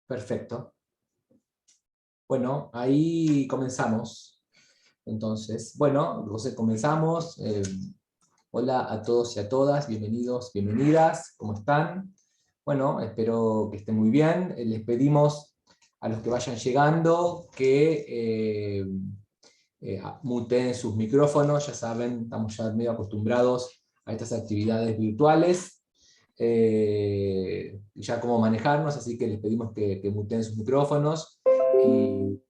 Perfecto. Bueno, ahí comenzamos. Entonces, bueno, entonces comenzamos. Hola a todos y a todas, bienvenidos, bienvenidas, ¿cómo están? Bueno, espero que estén muy bien. Les pedimos a los que vayan llegando que muteen sus micrófonos. Ya saben, estamos ya medio acostumbrados a estas actividades virtuales. Ya cómo manejarnos, así que les pedimos que muteen sus micrófonos.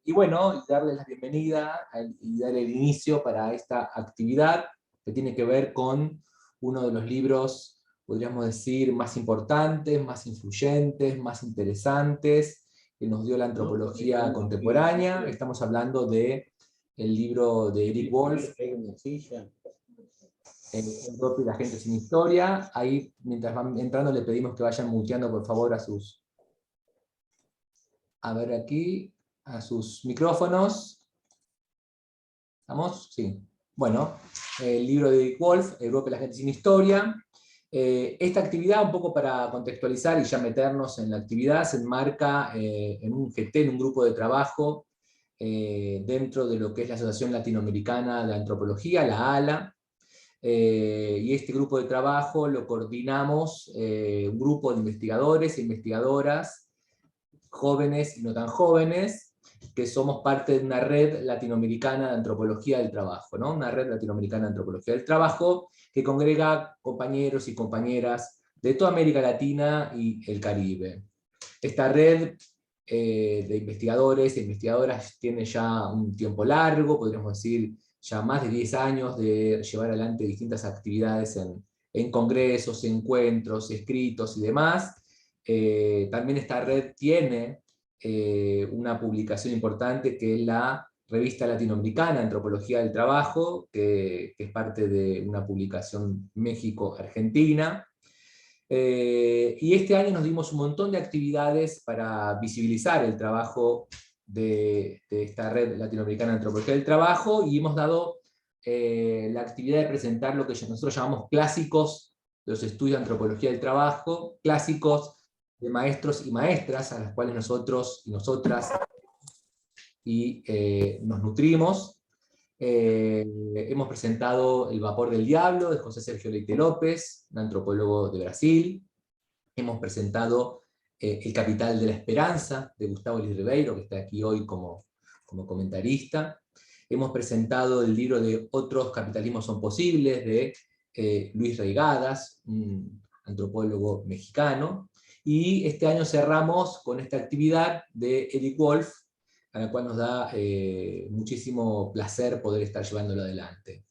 Y bueno, y darles la bienvenida y dar el inicio para esta actividad que tiene que ver con uno de los libros, podríamos decir, más importantes, más influyentes, más interesantes que nos dio la antropología contemporánea. Estamos hablando de el libro de Eric Wolf, Europa y la gente sin historia. Ahí, mientras van entrando, le pedimos que vayan muteando, por favor, a ver aquí, a sus micrófonos. ¿Estamos? Sí. Bueno, el libro de Eric Wolf, Europa y la gente sin historia. Esta actividad, un poco para contextualizar y ya meternos en la actividad, se enmarca en un GT, en un grupo de trabajo, dentro de lo que es la Asociación Latinoamericana de Antropología, la ALA. Y este grupo de trabajo lo coordinamos un grupo de investigadores e investigadoras, jóvenes y no tan jóvenes, que somos parte de una red latinoamericana de antropología del trabajo, ¿no? Una red latinoamericana de antropología del trabajo que congrega compañeros y compañeras de toda América Latina y el Caribe. Esta red de investigadores e investigadoras tiene ya un tiempo largo, podríamos decir ya más de 10 años de llevar adelante distintas actividades en congresos, encuentros, escritos y demás. También esta red tiene una publicación importante que es la Revista Latinoamericana Antropología del Trabajo, que es parte de una publicación México-Argentina. Y este año nos dimos un montón de actividades para visibilizar el trabajo de esta red latinoamericana de antropología del trabajo, y hemos dado la actividad de presentar lo que nosotros llamamos clásicos de los estudios de antropología del trabajo, clásicos de maestros y maestras a las cuales nosotros y nosotras nos nutrimos. Hemos presentado El vapor del diablo de José Sergio Leite López, un antropólogo de Brasil. Hemos presentado El capital de la esperanza de Gustavo Elis Ribeiro, que está aquí hoy como comentarista. Hemos presentado el libro de Otros capitalismos son posibles de Luis Reigadas, un antropólogo mexicano. Y este año cerramos con esta actividad de Eric Wolf, a la cual nos da muchísimo placer poder estar llevándolo adelante.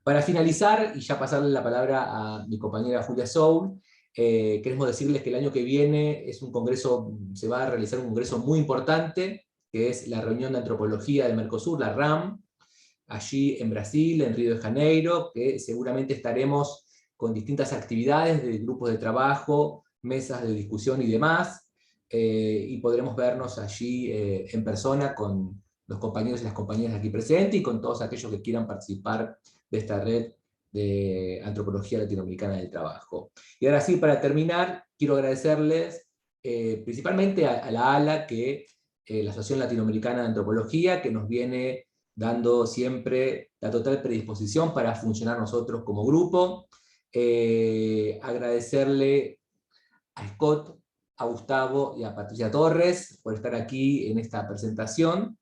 Para finalizar, y ya pasarle la palabra a mi compañera Julia Soul, queremos decirles que el año que viene es un congreso, se va a realizar un congreso muy importante, que es la reunión de antropología del Mercosur, la RAM, allí en Brasil, en Río de Janeiro, que seguramente estaremos con distintas actividades de grupos de trabajo, mesas de discusión y demás, y podremos vernos allí en persona con los compañeros y las compañeras aquí presentes y con todos aquellos que quieran participar de esta red de Antropología Latinoamericana del Trabajo. Y ahora sí, para terminar, quiero agradecerles principalmente a la ALA, la Asociación Latinoamericana de Antropología, que nos viene dando siempre la total predisposición para funcionar nosotros como grupo. Agradecerle a Scott, a Gustavo y a Patricia Torres por estar aquí en esta presentación,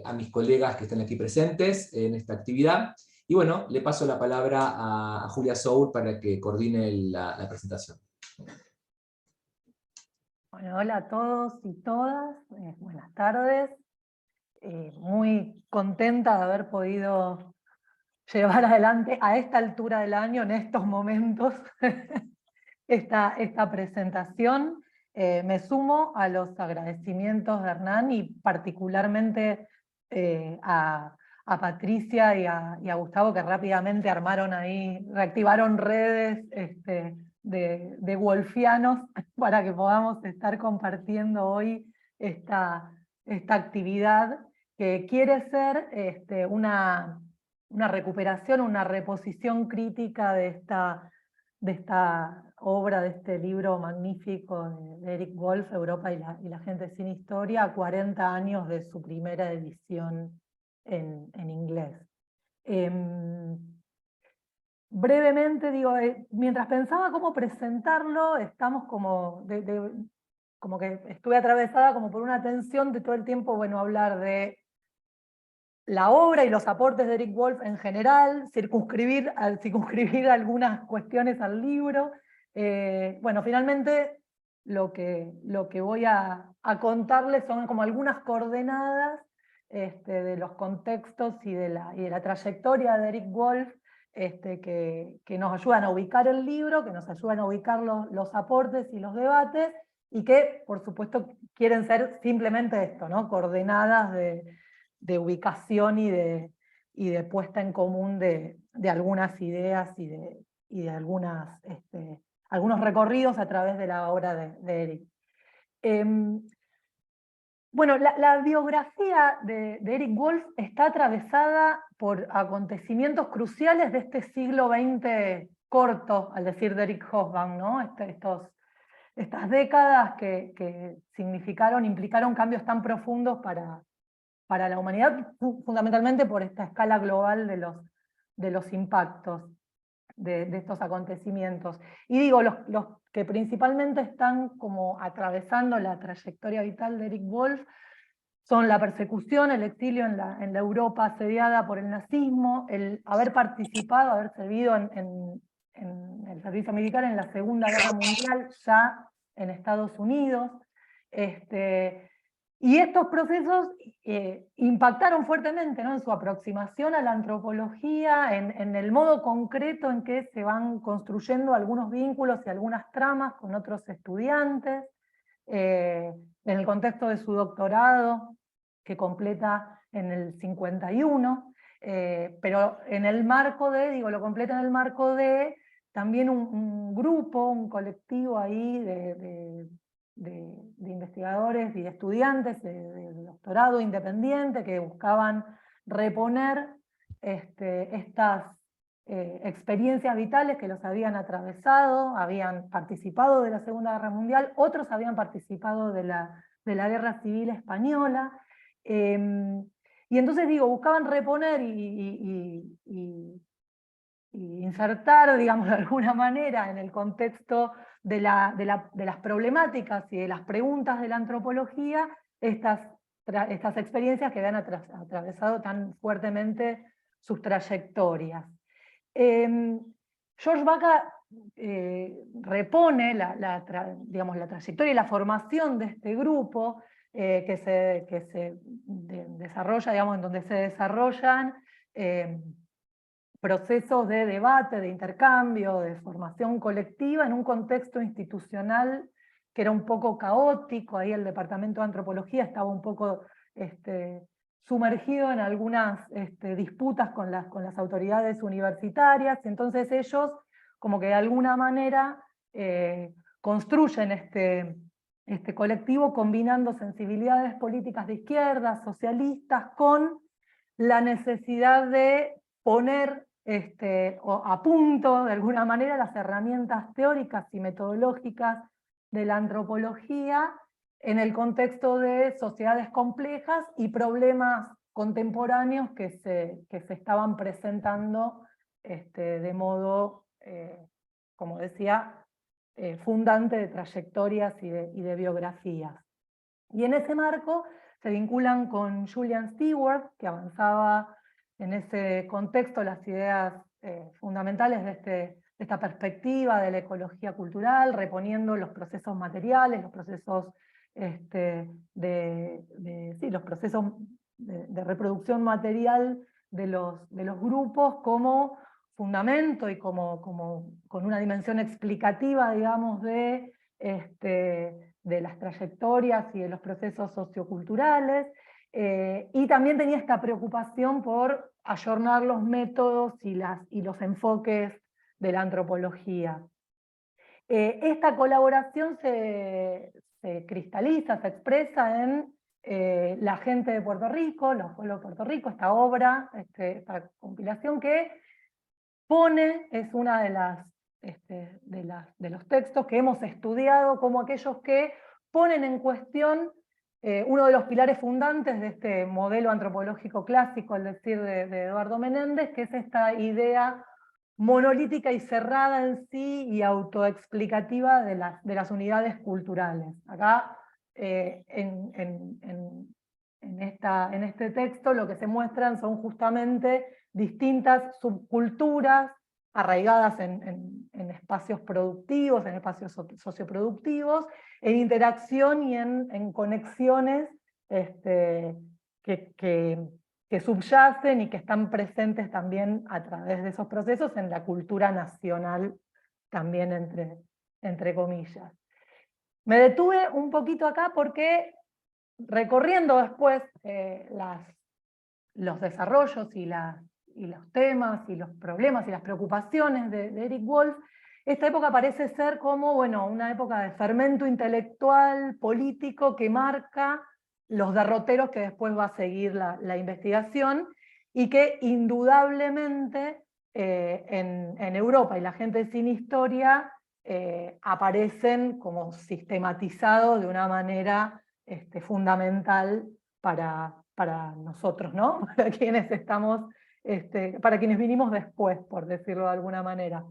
a mis colegas que están aquí presentes en esta actividad, y bueno, le paso la palabra a Julia Soul para que coordine la presentación. Bueno, hola a todos y todas, buenas tardes. Muy contenta de haber podido llevar adelante a esta altura del año, en estos momentos, esta presentación. Me sumo a los agradecimientos de Hernán y particularmente a Patricia y a Gustavo, que rápidamente armaron ahí, reactivaron redes de wolfianos para que podamos estar compartiendo hoy esta actividad que quiere ser una recuperación, una reposición crítica de esta esta obra, de este libro magnífico de Eric Wolf, Europa y la gente sin historia, a 40 años de su primera edición en inglés. Brevemente, digo, mientras pensaba cómo presentarlo, estamos como que estuve atravesada como por una tensión de todo el tiempo, bueno, hablar de la obra y los aportes de Eric Wolf en general, circunscribir algunas cuestiones al libro. Bueno, finalmente lo que voy a contarles son como algunas coordenadas de los contextos y de la trayectoria de Eric Wolf, que nos ayudan a ubicar el libro, que nos ayudan a ubicar los aportes y los debates, y que, por supuesto, quieren ser simplemente esto, ¿no? Coordenadas de ubicación y de puesta en común de algunas ideas y de algunos recorridos a través de la obra de Eric. Bueno, la biografía de Eric Wolf está atravesada por acontecimientos cruciales de este siglo XX corto, al decir de Eric Hobsbawm, ¿no? Estas décadas que implicaron cambios tan profundos para la humanidad, fundamentalmente por esta escala global de los impactos de estos acontecimientos. Y digo, los que principalmente están como atravesando la trayectoria vital de Eric Wolf son la persecución, el exilio en la Europa asediada por el nazismo, el haber participado, haber servido en el servicio militar en la Segunda Guerra Mundial, ya en Estados Unidos. Y estos procesos impactaron fuertemente, ¿no?, en su aproximación a la antropología, en el modo concreto en que se van construyendo algunos vínculos y algunas tramas con otros estudiantes, en el contexto de su doctorado, que completa en el 51, pero en el marco lo completa en el marco de también un grupo, un colectivo ahí de investigadores y de estudiantes de doctorado independiente que buscaban reponer estas experiencias vitales que los habían atravesado, habían participado de la Segunda Guerra Mundial, otros habían participado de la Guerra Civil Española, y entonces buscaban reponer y insertar, digamos, de alguna manera en el contexto de las problemáticas y de las preguntas de la antropología estas experiencias que habían atravesado tan fuertemente sus trayectorias. George Baca repone la trayectoria y la formación de este grupo que se desarrolla, digamos, en donde se desarrollan procesos de debate, de intercambio, de formación colectiva en un contexto institucional que era un poco caótico. Ahí el Departamento de Antropología estaba un poco sumergido en algunas disputas con las autoridades universitarias, y entonces ellos como que de alguna manera construyen este colectivo combinando sensibilidades políticas de izquierda, socialistas, con la necesidad de poner a punto, de alguna manera, las herramientas teóricas y metodológicas de la antropología en el contexto de sociedades complejas y problemas contemporáneos que se estaban presentando de modo, como decía, fundante de trayectorias y de biografías. Y en ese marco se vinculan con Julian Stewart, que avanzaba en ese contexto las ideas fundamentales de esta perspectiva de la ecología cultural, reponiendo los procesos materiales, los procesos los procesos de reproducción material de los grupos como fundamento y con una dimensión explicativa, digamos, de las trayectorias y de los procesos socioculturales, y también tenía esta preocupación por ayornar los métodos y los enfoques de la antropología. Esta colaboración se cristaliza, se expresa en La gente de Puerto Rico, Los pueblos de Puerto Rico, esta obra, esta compilación que es una de las de los textos, que hemos estudiado como aquellos que ponen en cuestión uno de los pilares fundantes de este modelo antropológico clásico, al decir de Eduardo Menéndez, que es esta idea monolítica y cerrada en sí y autoexplicativa de las unidades culturales. Acá, en este texto, lo que se muestran son justamente distintas subculturas arraigadas en espacios productivos, en espacios socioproductivos, en interacción y en conexiones que subyacen y que están presentes también a través de esos procesos en la cultura nacional, también entre comillas. Me detuve un poquito acá porque, recorriendo después los desarrollos y los temas y los problemas y las preocupaciones de Eric Wolf, esta época parece ser como, bueno, una época de fermento intelectual, político, que marca los derroteros que después va a seguir la investigación, y que indudablemente en Europa y la gente sin historia aparecen como sistematizados de una manera fundamental para nosotros, ¿no? Para quienes estamos, para quienes vinimos después, por decirlo de alguna manera.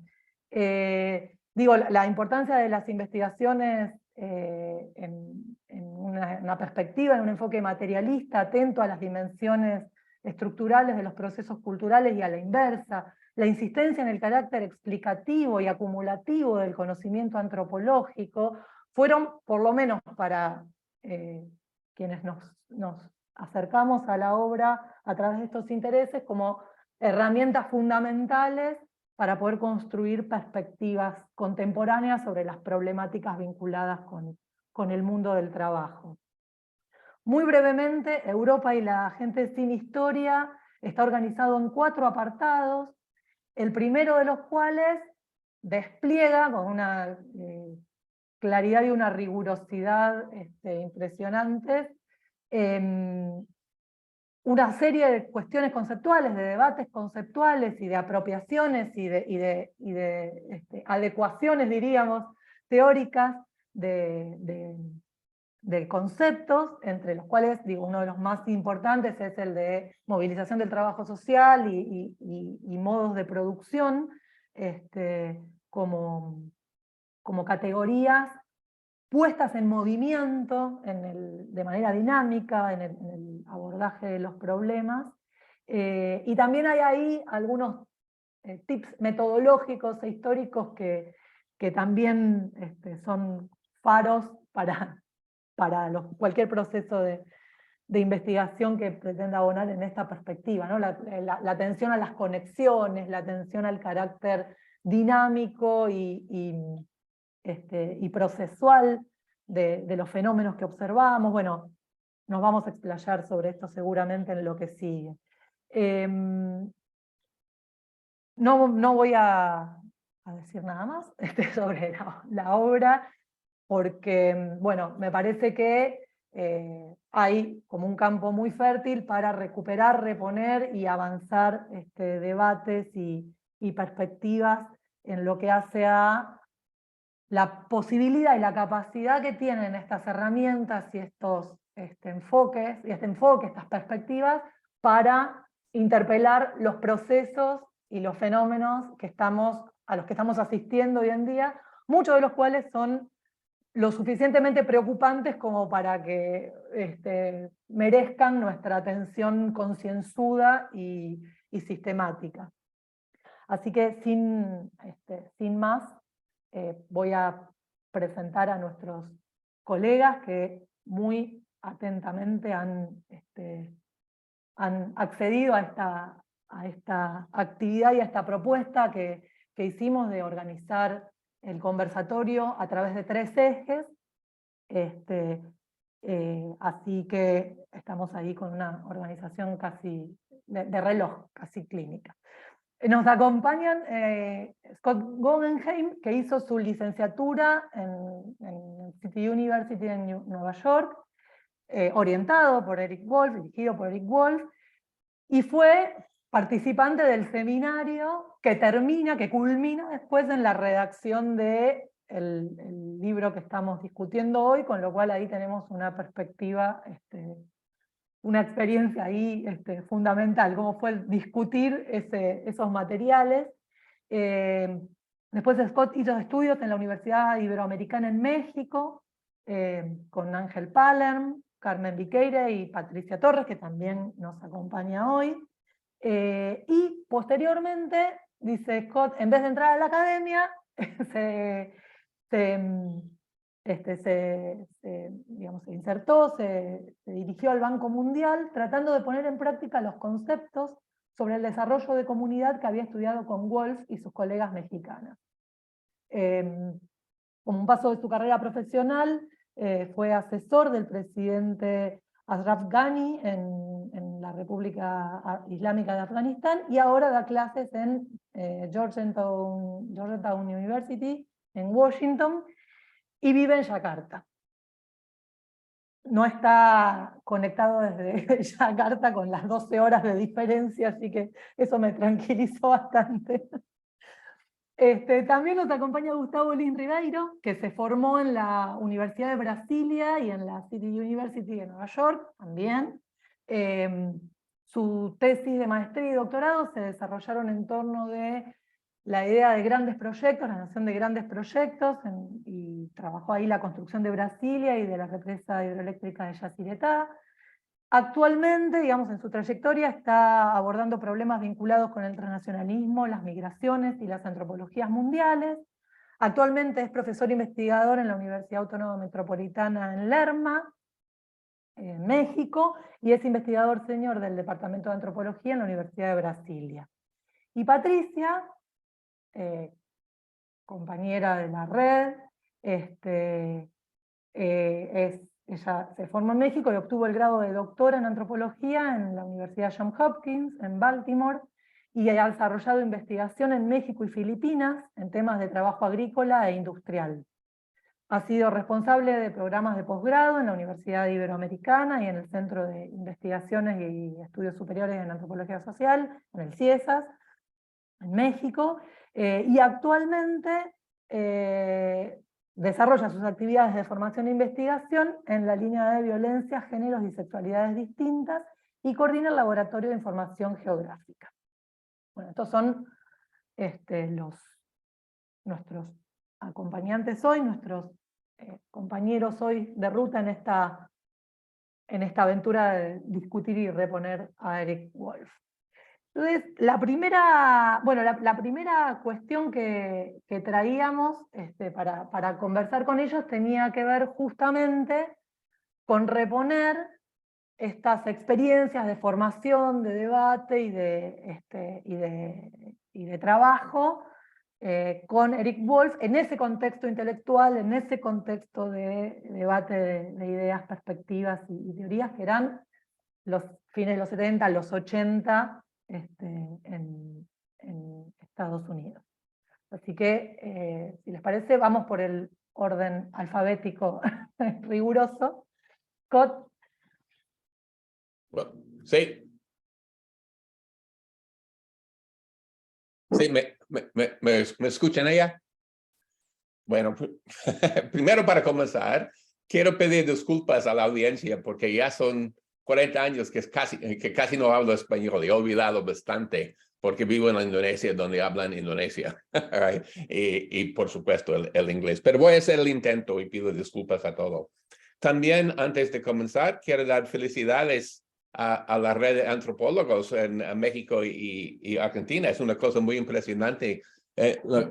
Digo, la importancia de las investigaciones en una perspectiva, en un enfoque materialista, atento a las dimensiones estructurales de los procesos culturales y a la inversa, la insistencia en el carácter explicativo y acumulativo del conocimiento antropológico, fueron, por lo menos para quienes nos acercamos a la obra a través de estos intereses, como herramientas fundamentales para poder construir perspectivas contemporáneas sobre las problemáticas vinculadas con el mundo del trabajo. Muy brevemente, Europa y la gente sin historia está organizado en 4 apartados, el primero de los cuales despliega con una claridad y una rigurosidad impresionantes una serie de cuestiones conceptuales, de debates conceptuales y de apropiaciones y de adecuaciones, diríamos, teóricas de conceptos, entre los cuales, digo, uno de los más importantes es el de movilización del trabajo social y modos de producción, como categorías puestas en movimiento de manera dinámica en el abordaje de los problemas. Y también hay ahí algunos tips metodológicos e históricos que también son faros para cualquier proceso de investigación que pretenda abonar en esta perspectiva, ¿no? La atención a las conexiones, la atención al carácter dinámico y procesual de los fenómenos que observamos. Bueno, nos vamos a explayar sobre esto seguramente en lo que sigue. No voy a decir nada más sobre la obra, porque, bueno, me parece que hay como un campo muy fértil para recuperar, reponer y avanzar debates y perspectivas en lo que hace a la posibilidad y la capacidad que tienen estas herramientas y estos enfoques, estas perspectivas, para interpelar los procesos y los fenómenos a los que estamos asistiendo hoy en día, muchos de los cuales son lo suficientemente preocupantes como para que merezcan nuestra atención concienzuda y sistemática. Así que sin más, voy a presentar a nuestros colegas que muy atentamente han accedido a esta actividad y a esta propuesta que hicimos de organizar el conversatorio a través de 3 ejes. Así que estamos ahí con una organización casi de reloj, casi clínica. Nos acompañan Scott Guggenheim, que hizo su licenciatura en City University en Nueva York, orientado por Eric Wolf, dirigido por Eric Wolf, y fue participante del seminario que culmina después en la redacción de el libro que estamos discutiendo hoy, con lo cual ahí tenemos una perspectiva, una experiencia ahí fundamental, cómo fue el discutir esos materiales. Después Scott hizo estudios en la Universidad Iberoamericana en México, con Ángel Palerm, Carmen Viqueira y Patricia Torres, que también nos acompaña hoy. Y posteriormente, dice Scott, en vez de entrar a la academia, digamos, se insertó, se dirigió al Banco Mundial, tratando de poner en práctica los conceptos sobre el desarrollo de comunidad que había estudiado con Wolf y sus colegas mexicanas. Como un paso de su carrera profesional, fue asesor del presidente Ashraf Ghani en la República Islámica de Afganistán, y ahora da clases en Georgetown University en Washington, y vive en Yakarta. No está conectado desde Yakarta con las 12 horas de diferencia, así que eso me tranquilizó bastante. También nos acompaña Gustavo Lins Ribeiro, que se formó en la Universidad de Brasilia y en la City University de Nueva York también. Su tesis de maestría y doctorado se desarrollaron en torno de la idea de grandes proyectos, la noción de grandes proyectos, y trabajó ahí la construcción de Brasilia y de la represa hidroeléctrica de Yacyretá. Actualmente, digamos, en su trayectoria está abordando problemas vinculados con el transnacionalismo, las migraciones y las antropologías mundiales. Actualmente es profesor investigador en la Universidad Autónoma Metropolitana en Lerma, en México, y es investigador senior del Departamento de Antropología en la Universidad de Brasilia. Y Patricia, compañera de la red, ella se formó en México y obtuvo el grado de doctora en antropología en la Universidad Johns Hopkins, en Baltimore, y ha desarrollado investigación en México y Filipinas en temas de trabajo agrícola e industrial. Ha sido responsable de programas de posgrado en la Universidad Iberoamericana y en el Centro de Investigaciones y Estudios Superiores en Antropología Social, en el CIESAS, en México, y actualmente desarrolla sus actividades de formación e investigación en la línea de violencia, géneros y sexualidades distintas, y coordina el Laboratorio de Información Geográfica. Bueno, estos son nuestros acompañantes hoy, nuestros compañeros hoy de ruta en esta aventura de discutir y reponer a Eric Wolf. Entonces, la primera cuestión que traíamos para conversar con ellos tenía que ver justamente con reponer estas experiencias de formación, de debate y de trabajo con Eric Wolf en ese contexto intelectual, en ese contexto de debate de ideas, perspectivas y teorías que eran los fines de los 70, los 80, en Estados Unidos. Así que, si les parece, vamos por el orden alfabético riguroso. Scott. Well, sí. Sí, ¿me escuchan allá? Bueno, primero para comenzar, quiero pedir disculpas a la audiencia porque ya son 40 años que casi no hablo español. He olvidado bastante porque vivo en la Indonesia, donde hablan Indonesia. Right? Y por supuesto el inglés. Pero voy a hacer el intento y pido disculpas a todos. También, antes de comenzar, quiero dar felicidades a la red de antropólogos en México y Argentina. Es una cosa muy impresionante.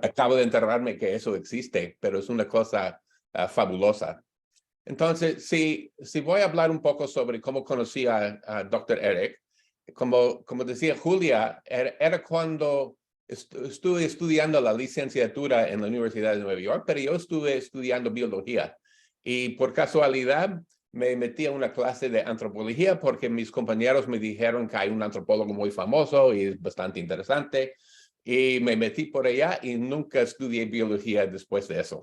Acabo de enterarme que eso existe, pero es una cosa fabulosa. Entonces, si voy a hablar un poco sobre cómo conocí a Dr. Eric, como decía Julia, era cuando estuve estudiando la licenciatura en la Universidad de Nueva York, pero yo estuve estudiando biología. Y por casualidad me metí a una clase de antropología porque mis compañeros me dijeron que hay un antropólogo muy famoso y es bastante interesante. Y me metí por allá y nunca estudié biología después de eso.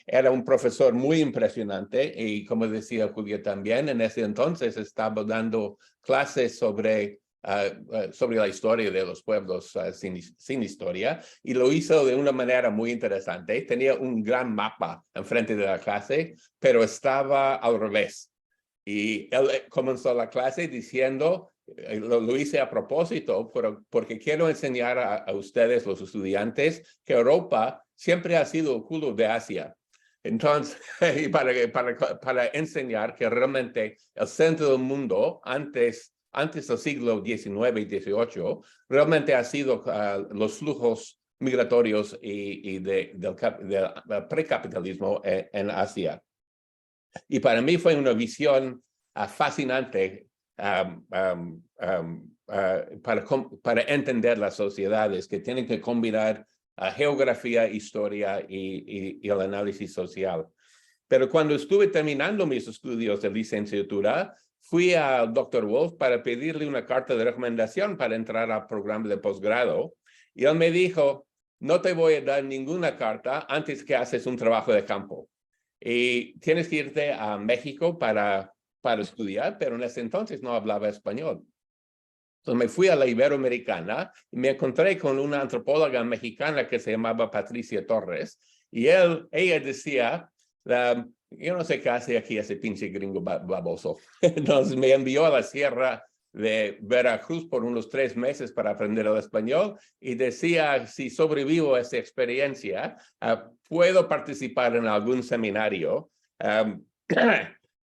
Era un profesor muy impresionante y, como decía Julia también, en ese entonces estaba dando clases sobre sobre la historia de los pueblos sin historia, y lo hizo de una manera muy interesante. Tenía un gran mapa enfrente de la clase, pero estaba al revés. Y él comenzó la clase diciendo, lo hice a propósito, porque quiero enseñar a ustedes, los estudiantes, que Europa siempre ha sido el culo de Asia. Entonces, y para enseñar que realmente el centro del mundo, antes del siglo XIX y XVIII, realmente ha sido los flujos migratorios y del precapitalismo en Asia. Y para mí fue una visión fascinante para entender las sociedades que tienen que combinar geografía, historia y el análisis social. Pero cuando estuve terminando mis estudios de licenciatura, fui al Dr. Wolf para pedirle una carta de recomendación para entrar al programa de posgrado. Y él me dijo, no te voy a dar ninguna carta antes que haces un trabajo de campo. Y tienes que irte a México para estudiar, pero en ese entonces no hablaba español. Entonces me fui a la Iberoamericana y me encontré con una antropóloga mexicana que se llamaba Patricia Torres, y ella decía, yo no sé qué hace aquí ese pinche gringo baboso. Entonces me envió a la sierra de Veracruz por unos 3 meses para aprender el español, y decía, si sobrevivo a esa experiencia, puedo participar en algún seminario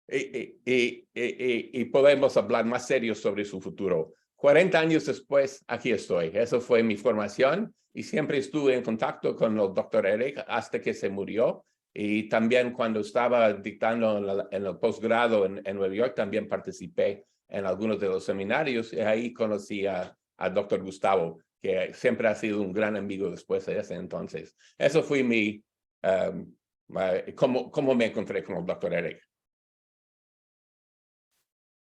y podemos hablar más serio sobre su futuro. 40 años después, aquí estoy. Eso fue mi formación, y siempre estuve en contacto con el Dr. Eric hasta que se murió. Y también cuando estaba dictando en el posgrado en Nueva York, también participé en algunos de los seminarios, y ahí conocí a Dr. Gustavo, que siempre ha sido un gran amigo después de ese entonces. Eso fue cómo me encontré con el Dr. Eric.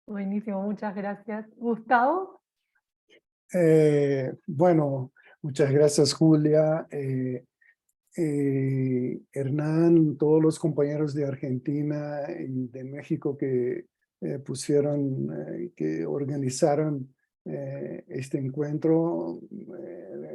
Buenísimo, muchas gracias. Gustavo. Bueno, muchas gracias, Julia. Hernán, todos los compañeros de Argentina y de México que que organizaron este encuentro.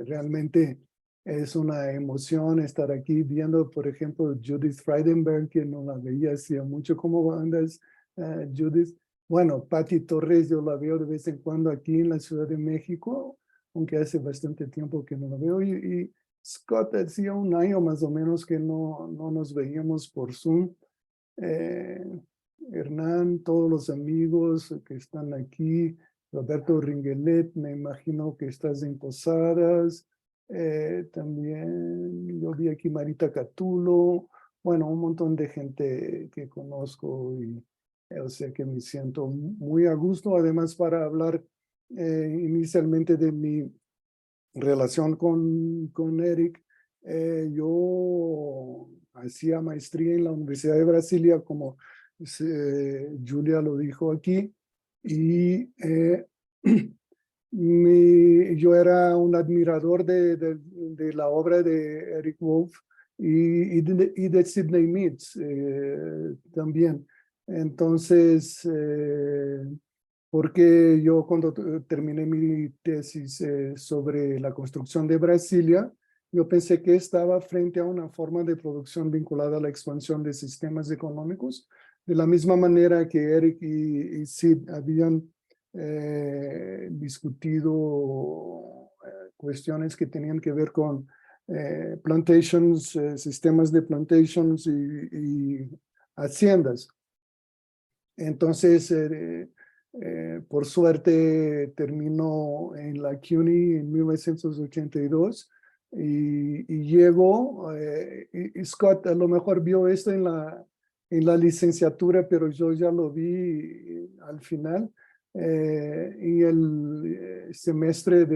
Realmente es una emoción estar aquí viendo, por ejemplo, Judith Frydenberg, que no la veía hacía mucho. ¿Cómo andas, Judith? Bueno, Patti Torres, yo la veo de vez en cuando aquí en la Ciudad de México, aunque hace bastante tiempo que no la veo. Y Scott, hacía un año más o menos que no nos veíamos por Zoom. Hernán, todos los amigos que están aquí, Roberto Ringelet, me imagino que estás en Posadas. También yo vi aquí Marita Catulo, bueno, un montón de gente que conozco, y o sea que me siento muy a gusto, además para hablar inicialmente de mi relación con Eric. Yo hacía maestría en la Universidad de Brasilia, como Julia lo dijo aquí, y yo era un admirador de la obra de Eric Wolf y de Sidney Meads también. Entonces, porque yo cuando terminé mi tesis sobre la construcción de Brasilia, yo pensé que estaba frente a una forma de producción vinculada a la expansión de sistemas económicos, de la misma manera que Eric y Sid habían discutido cuestiones que tenían que ver con plantations, sistemas de plantations y haciendas. Entonces, por suerte terminó en la CUNY en 1982 y llegó, y Scott a lo mejor vio esto en la licenciatura, pero yo ya lo vi al final, y el semestre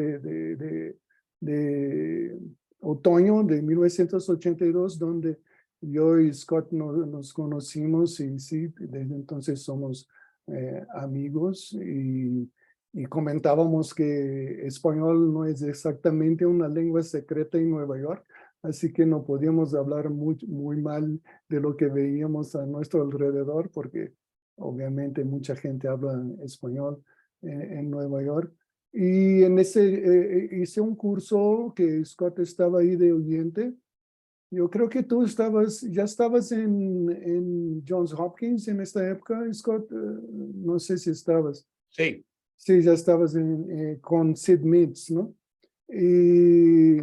de otoño de 1982, donde yo y Scott nos conocimos, y sí, desde entonces somos amigos, y comentábamos que español no es exactamente una lengua secreta en Nueva York, así que no podíamos hablar muy mal de lo que veíamos a nuestro alrededor, porque obviamente mucha gente habla español en Nueva York. Y en ese hice un curso que Scott estaba ahí de oyente. Yo creo que tú ya estabas en Johns Hopkins en esta época, Scott. No sé si estabas. Sí, Sí, ya estabas con Sid Meads, ¿no? Y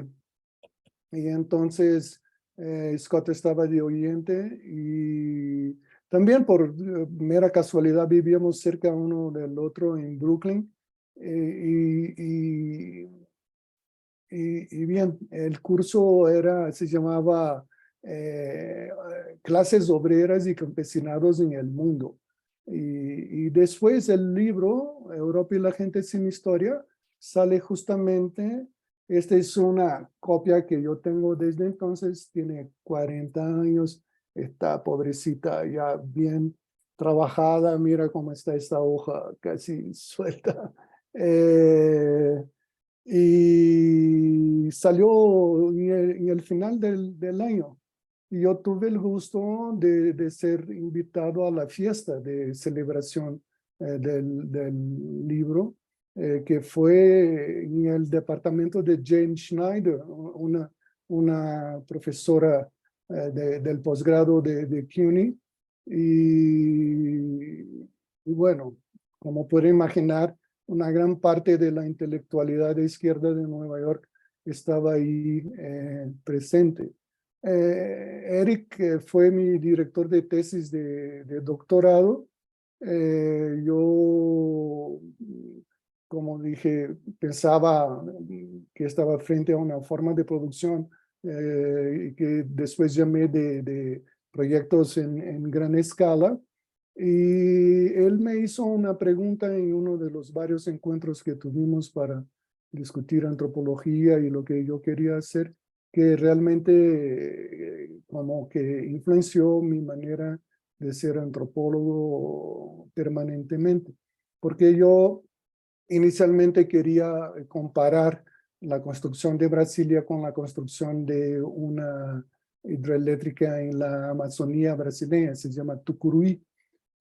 entonces Scott estaba de oyente y también por mera casualidad vivíamos cerca uno del otro en Brooklyn. Y bien, el curso se llamaba Clases Obreras y Campesinados en el Mundo. Y después el libro, Europa y la gente sin historia, sale justamente, esta es una copia que yo tengo desde entonces, tiene 40 años, está pobrecita ya bien trabajada, mira cómo está esta hoja casi suelta. Y salió en el final del año. Y yo tuve el gusto de ser invitado a la fiesta de celebración del libro, que fue en el departamento de Jane Schneider, una profesora del posgrado de CUNY. Y bueno, como puede imaginar, una gran parte de la intelectualidad de izquierda de Nueva York estaba ahí presente. Eric fue mi director de tesis de doctorado. Yo, como dije, pensaba que estaba frente a una forma de producción y que después llamé de proyectos en gran escala. Y él me hizo una pregunta en uno de los varios encuentros que tuvimos para discutir antropología y lo que yo quería hacer, que realmente como que influenció mi manera de ser antropólogo permanentemente. Porque yo inicialmente quería comparar la construcción de Brasilia con la construcción de una hidroeléctrica en la Amazonía brasileña, se llama Tucuruí.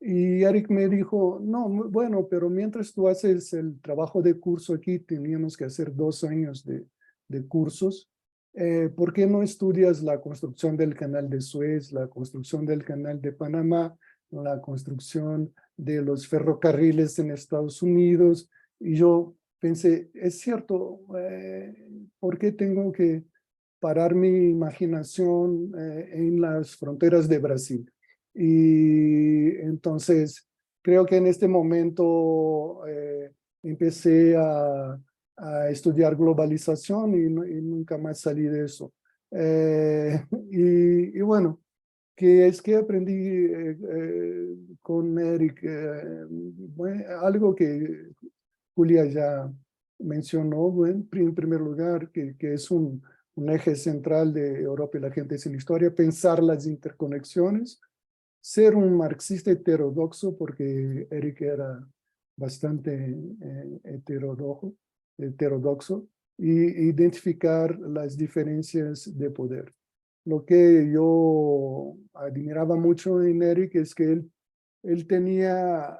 Y Eric me dijo, no, bueno, pero mientras tú haces el trabajo de curso aquí, teníamos que hacer 2 años de cursos, ¿por qué no estudias la construcción del canal de Suez, la construcción del canal de Panamá, la construcción de los ferrocarriles en Estados Unidos? Y yo pensé, es cierto, ¿por qué tengo que parar mi imaginación en las fronteras de Brasil? Y entonces creo que en este momento empecé a estudiar globalización y nunca más salí de eso. Y bueno, que es que aprendí con Eric, bueno, algo que Julia ya mencionó, bueno, en primer lugar, que es un eje central de Europa y la gente sin historia, pensar las interconexiones, ser un marxista heterodoxo, porque Eric era bastante heterodoxo, y identificar las diferencias de poder. Lo que yo admiraba mucho en Eric es que él tenía,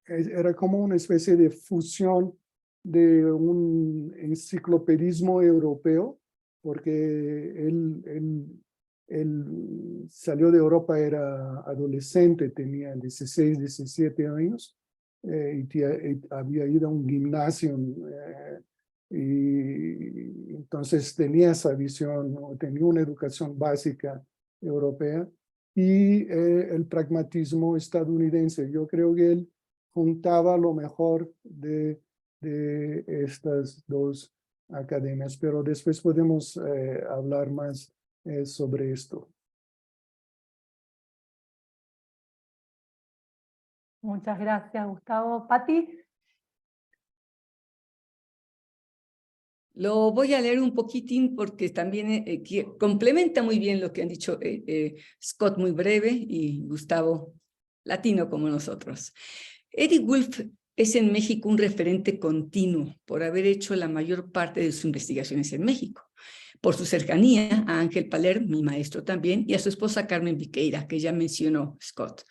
era como una especie de fusión de un enciclopedismo europeo, porque él salió de Europa, era adolescente, tenía 16, 17 años, y había ido a un gimnasio, y entonces tenía esa visión, ¿no? Tenía una educación básica europea y el pragmatismo estadounidense. Yo creo que él juntaba lo mejor de estas dos academias, pero después podemos hablar más sobre esto. Muchas gracias, Gustavo. Pati. Lo voy a leer un poquitín porque también complementa muy bien lo que han dicho Scott, muy breve, y Gustavo, latino como nosotros. Eric Wolf es en México un referente continuo por haber hecho la mayor parte de sus investigaciones en México, por su cercanía a Ángel Paler, mi maestro también, y a su esposa Carmen Viqueira, que ya mencionó Scott.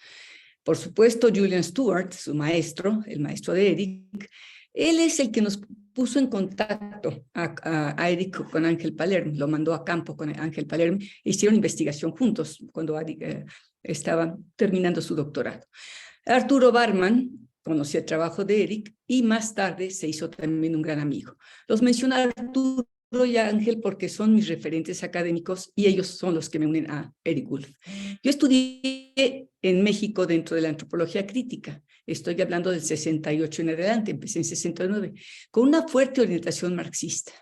Por supuesto, Julian Stewart, su maestro, el maestro de Eric, Él es el que nos puso en contacto a Eric con Ángel Palermo, lo mandó a campo con Ángel Palermo, hicieron investigación juntos cuando Eric estaba terminando su doctorado. Arturo Barman conoció el trabajo de Eric y más tarde se hizo también un gran amigo. Los menciono a Arturo y a Ángel porque son mis referentes académicos y ellos son los que me unen a Eric Wolf. Yo estudié en México dentro de la antropología crítica. Estoy hablando del 68 en adelante, empecé en 69, con una fuerte orientación marxista,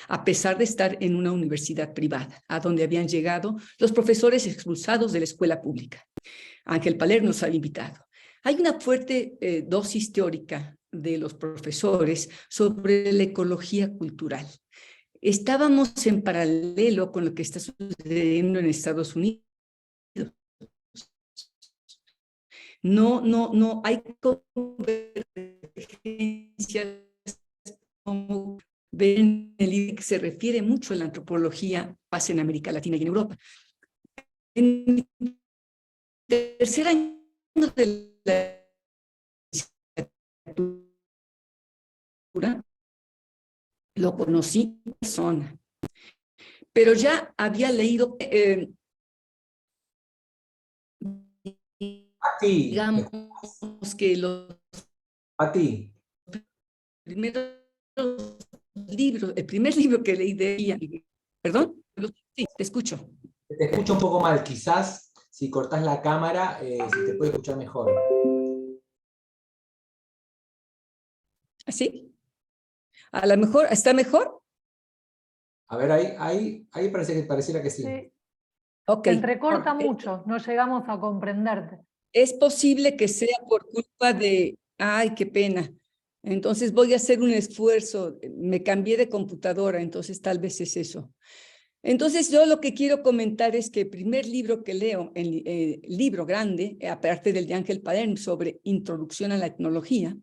a pesar de estar en una universidad privada, a donde habían llegado los profesores expulsados de la escuela pública. Ángel Palermo nos había invitado. Hay una fuerte dosis teórica de los profesores sobre la ecología cultural. Estábamos en paralelo con lo que está sucediendo en Estados Unidos. No hay convergencias como ven el libro que se refiere mucho a la antropología pasa en América Latina y en Europa. En el tercer año de la licenciatura lo conocí en persona, pero ya había leído digamos que los primeros libros, el primer libro que leí de ella, ¿perdón? Sí, te escucho. Te escucho un poco mal, quizás si cortás la cámara, se te puede escuchar mejor. ¿Así? A lo mejor, ¿está mejor? A ver, ahí pareciera que sí. Sí. Ok. Se entrecorta mucho, no llegamos a comprenderte. Es posible que sea por culpa de, ay, qué pena. Entonces voy a hacer un esfuerzo, me cambié de computadora, entonces tal vez es eso. Entonces yo lo que quiero comentar es que el primer libro que leo, el libro grande, aparte del de Ángel Palermo sobre introducción a la etnología,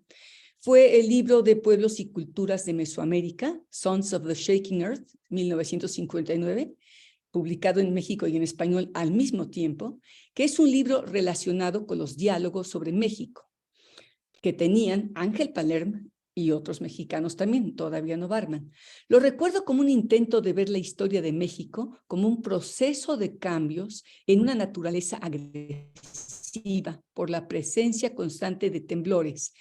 fue el libro de Pueblos y Culturas de Mesoamérica, Sons of the Shaking Earth, 1959, publicado en México y en español al mismo tiempo, que es un libro relacionado con los diálogos sobre México, que tenían Ángel Palermo y otros mexicanos también, todavía no Barman. Lo recuerdo como un intento de ver la historia de México como un proceso de cambios en una naturaleza agresiva por la presencia constante de temblores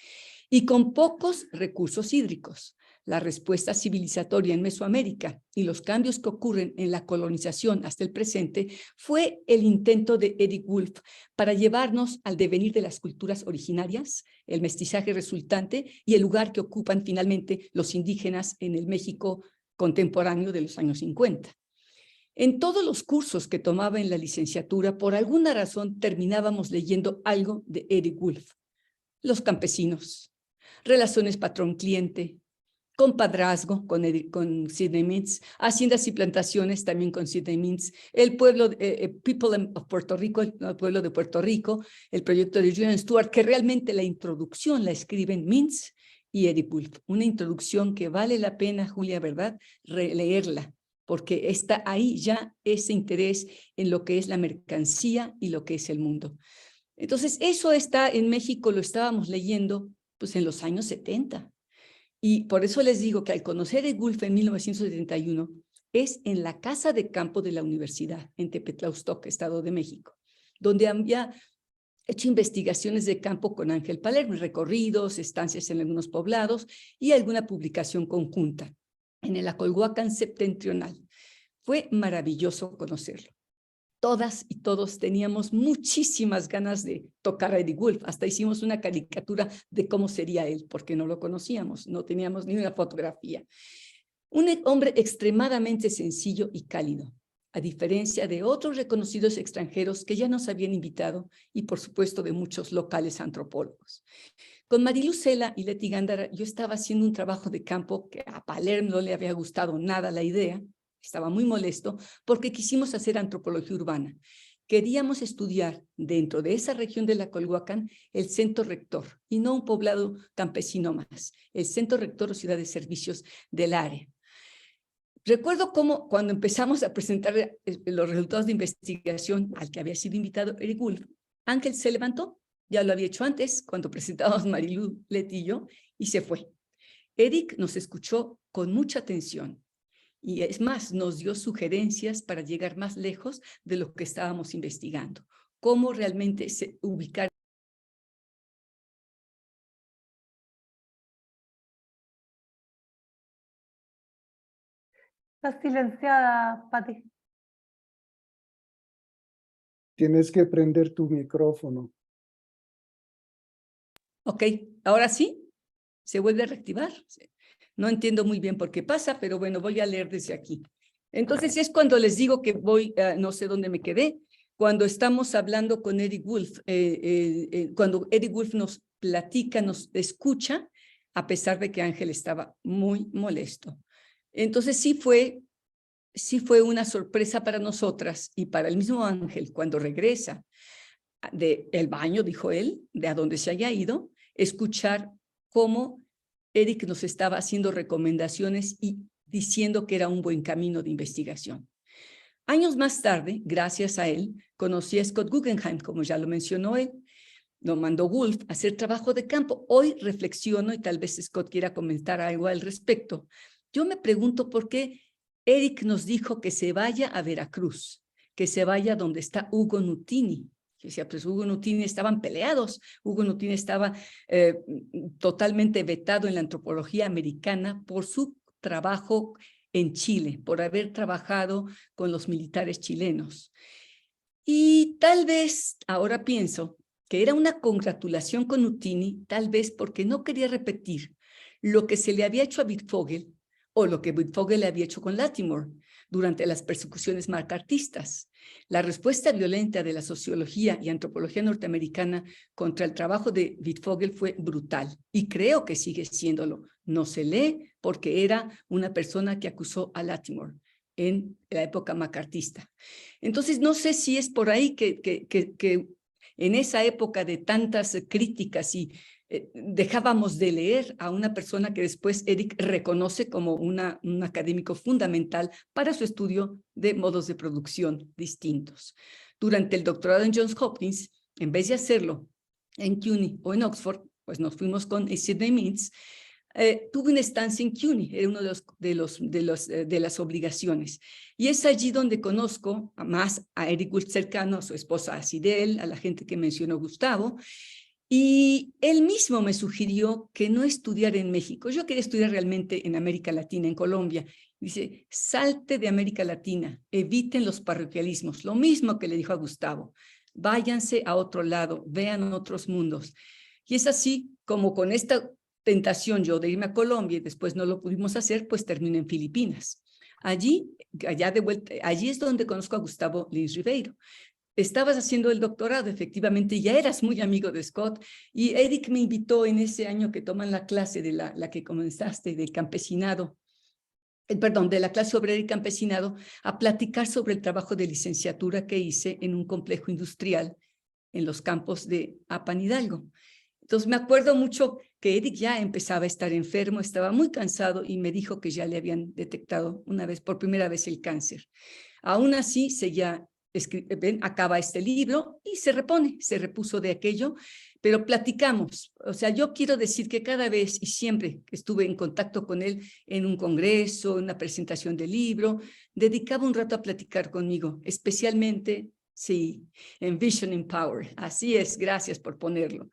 y con pocos recursos hídricos. La respuesta civilizatoria en Mesoamérica y los cambios que ocurren en la colonización hasta el presente fue el intento de Eric Wolf para llevarnos al devenir de las culturas originarias, el mestizaje resultante y el lugar que ocupan finalmente los indígenas en el México contemporáneo de los años 50. En todos los cursos que tomaba en la licenciatura, por alguna razón terminábamos leyendo algo de Eric Wolf. Los campesinos, relaciones patrón-cliente, compadrazgo con Sidney Mintz, haciendas y plantaciones también con Sidney Mintz, el pueblo, People of Puerto Rico, el pueblo de Puerto Rico, el proyecto de Julian Stewart, que realmente la introducción la escriben Mintz y Eric Wolf. Una introducción que vale la pena, Julia, ¿verdad?, releerla, porque está ahí ya ese interés en lo que es la mercancía y lo que es el mundo. Entonces, eso está en México, lo estábamos leyendo pues en los años 70. Y por eso les digo que al conocer a Wolf en 1971, es en la casa de campo de la universidad, en Tepetlaustoc, Estado de México, donde había hecho investigaciones de campo con Ángel Palermo, recorridos, estancias en algunos poblados y alguna publicación conjunta en el Acolhuacan septentrional. Fue maravilloso conocerlo. Todas y todos teníamos muchísimas ganas de tocar a Eric Wolf. Hasta hicimos una caricatura de cómo sería él, porque no lo conocíamos, no teníamos ni una fotografía. Un hombre extremadamente sencillo y cálido, a diferencia de otros reconocidos extranjeros que ya nos habían invitado y, por supuesto, de muchos locales antropólogos. Con Marilu Cela y Leti Gándara, yo estaba haciendo un trabajo de campo que a Palermo no le había gustado nada la idea. Estaba muy molesto porque quisimos hacer antropología urbana. Queríamos estudiar dentro de esa región de la Acolhuacan el centro rector y no un poblado campesino más, el centro rector o ciudad de servicios del área. Recuerdo cómo cuando empezamos a presentar los resultados de investigación al que había sido invitado Eric Wolf, Ángel se levantó, ya lo había hecho antes cuando presentábamos Marilu, Leti y yo, y se fue. Eric nos escuchó con mucha atención y es más, nos dio sugerencias para llegar más lejos de lo que estábamos investigando. Cómo realmente ubicar. Está silenciada, Pati. Tienes que prender tu micrófono. Ok, ahora sí, se vuelve a reactivar. No entiendo muy bien por qué pasa, pero bueno, voy a leer desde aquí. Entonces es cuando les digo que voy, no sé dónde me quedé, cuando estamos hablando con Eric Wolf, cuando Eric Wolf nos platica, nos escucha, a pesar de que Ángel estaba muy molesto. Entonces sí fue una sorpresa para nosotras y para el mismo Ángel cuando regresa del baño, dijo él, de a donde se haya ido, escuchar cómo Eric nos estaba haciendo recomendaciones y diciendo que era un buen camino de investigación. Años más tarde, gracias a él, conocí a Scott Guggenheim, como ya lo mencionó él. Lo mandó Wolf a hacer trabajo de campo. Hoy reflexiono, y tal vez Scott quiera comentar algo al respecto. Yo me pregunto por qué Eric nos dijo que se vaya a Veracruz, que se vaya donde está Hugo Nutini. Yo decía, pues Hugo Nutini estaban peleados. Hugo Nutini estaba totalmente vetado en la antropología americana por su trabajo en Chile, por haber trabajado con los militares chilenos. Y tal vez, ahora pienso, que era una congratulación con Nutini, tal vez porque no quería repetir lo que se le había hecho a Wittfogel o lo que Wittfogel le había hecho con Latimore durante las persecuciones macartistas. La respuesta violenta de la sociología y antropología norteamericana contra el trabajo de Wittfogel fue brutal y creo que sigue siéndolo. No se lee porque era una persona que acusó a Latimore en la época macartista. Entonces, no sé si es por ahí que en esa época de tantas críticas y dejábamos de leer a una persona que después Eric reconoce como un académico fundamental para su estudio de modos de producción distintos. Durante el doctorado en Johns Hopkins, en vez de hacerlo en CUNY o en Oxford, pues nos fuimos con Sidney Mintz. Tuve una estancia en CUNY, era uno de las obligaciones. Y es allí donde conozco más a Eric Wolf cercano, a su esposa Sidel, a la gente que mencionó Gustavo, y él mismo me sugirió que no estudiara en México. Yo quería estudiar realmente en América Latina, en Colombia. Dice, salte de América Latina, eviten los parroquialismos. Lo mismo que le dijo a Gustavo, váyanse a otro lado, vean otros mundos. Y es así como con esta tentación yo de irme a Colombia y después no lo pudimos hacer, pues terminé en Filipinas. Allí es donde conozco a Gustavo Lins Ribeiro. Estabas haciendo el doctorado, efectivamente, ya eras muy amigo de Scott, y Eric me invitó en ese año que toman la clase de la que comenzaste, de campesinado, de la clase obrera y campesinado, a platicar sobre el trabajo de licenciatura que hice en un complejo industrial en los campos de Apan Hidalgo. Entonces me acuerdo mucho que Eric ya empezaba a estar enfermo, estaba muy cansado y me dijo que ya le habían detectado por primera vez el cáncer. Aún así, acaba este libro y se repuso de aquello, pero platicamos. O sea, yo quiero decir que cada vez y siempre que estuve en contacto con él en un congreso, en una presentación de libro, dedicaba un rato a platicar conmigo, especialmente, sí, en Vision in Power. Así es, gracias por ponerlo.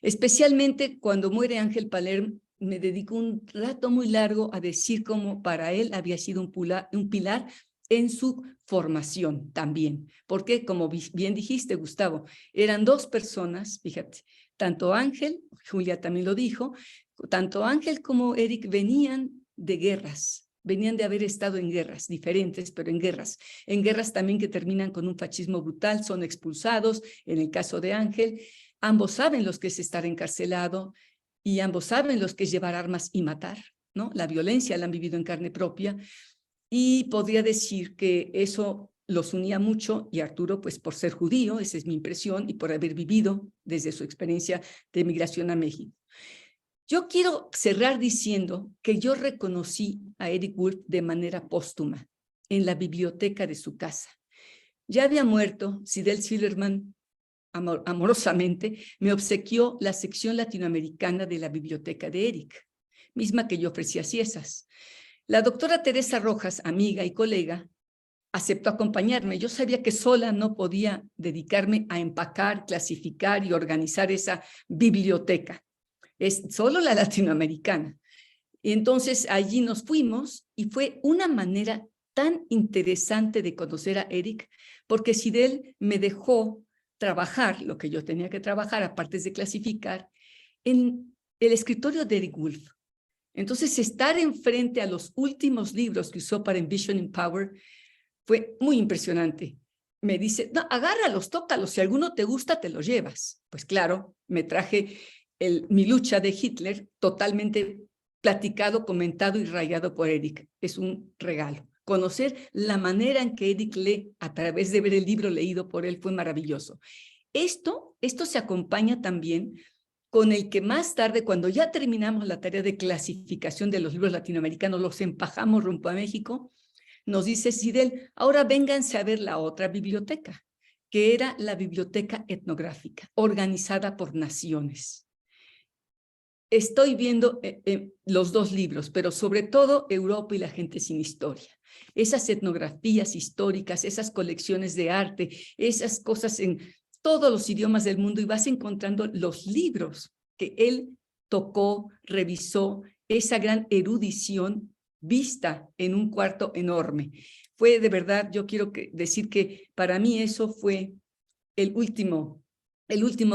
Especialmente cuando muere Ángel Palermo, me dedicó un rato muy largo a decir cómo para él había sido un pilar en su formación también, porque como bien dijiste, Gustavo, eran dos personas, fíjate, tanto Ángel, Julia también lo dijo, tanto Ángel como Eric venían de guerras, venían de haber estado en guerras diferentes, pero en guerras también que terminan con un fascismo brutal, son expulsados, en el caso de Ángel, ambos saben los que es estar encarcelado y ambos saben los que es llevar armas y matar, ¿no? La violencia la han vivido en carne propia. Y podría decir que eso los unía mucho, y Arturo, pues por ser judío, esa es mi impresión, y por haber vivido desde su experiencia de migración a México. Yo quiero cerrar diciendo que yo reconocí a Eric Wolf de manera póstuma en la biblioteca de su casa. Ya había muerto, Sidel Silverman amorosamente me obsequió la sección latinoamericana de la biblioteca de Eric. misma que yo ofrecía Ciesas. La doctora Teresa Rojas, amiga y colega, aceptó acompañarme. Yo sabía que sola no podía dedicarme a empacar, clasificar y organizar esa biblioteca. Es solo la latinoamericana. Y entonces allí nos fuimos y fue una manera tan interesante de conocer a Eric, porque Cidel me dejó trabajar lo que yo tenía que trabajar, aparte de clasificar, en el escritorio de Eric Wolf. Entonces, estar enfrente a los últimos libros que usó para Envision in Power fue muy impresionante. Me dice, no, agárralos, tócalos, si alguno te gusta, te los llevas. Pues claro, me traje Mi lucha de Hitler totalmente platicado, comentado y rayado por Eric. Es un regalo. Conocer la manera en que Eric lee a través de ver el libro leído por él fue maravilloso. Esto se acompaña también con el que más tarde, cuando ya terminamos la tarea de clasificación de los libros latinoamericanos, los empajamos rumbo a México, nos dice Cidel, ahora vénganse a ver la otra biblioteca, que era la biblioteca etnográfica, organizada por naciones. Estoy viendo los dos libros, pero sobre todo Europa y la gente sin historia. Esas etnografías históricas, esas colecciones de arte, esas cosas en todos los idiomas del mundo, y vas encontrando los libros que él tocó, revisó, esa gran erudición vista en un cuarto enorme. Fue de verdad, yo quiero decir que para mí eso fue el último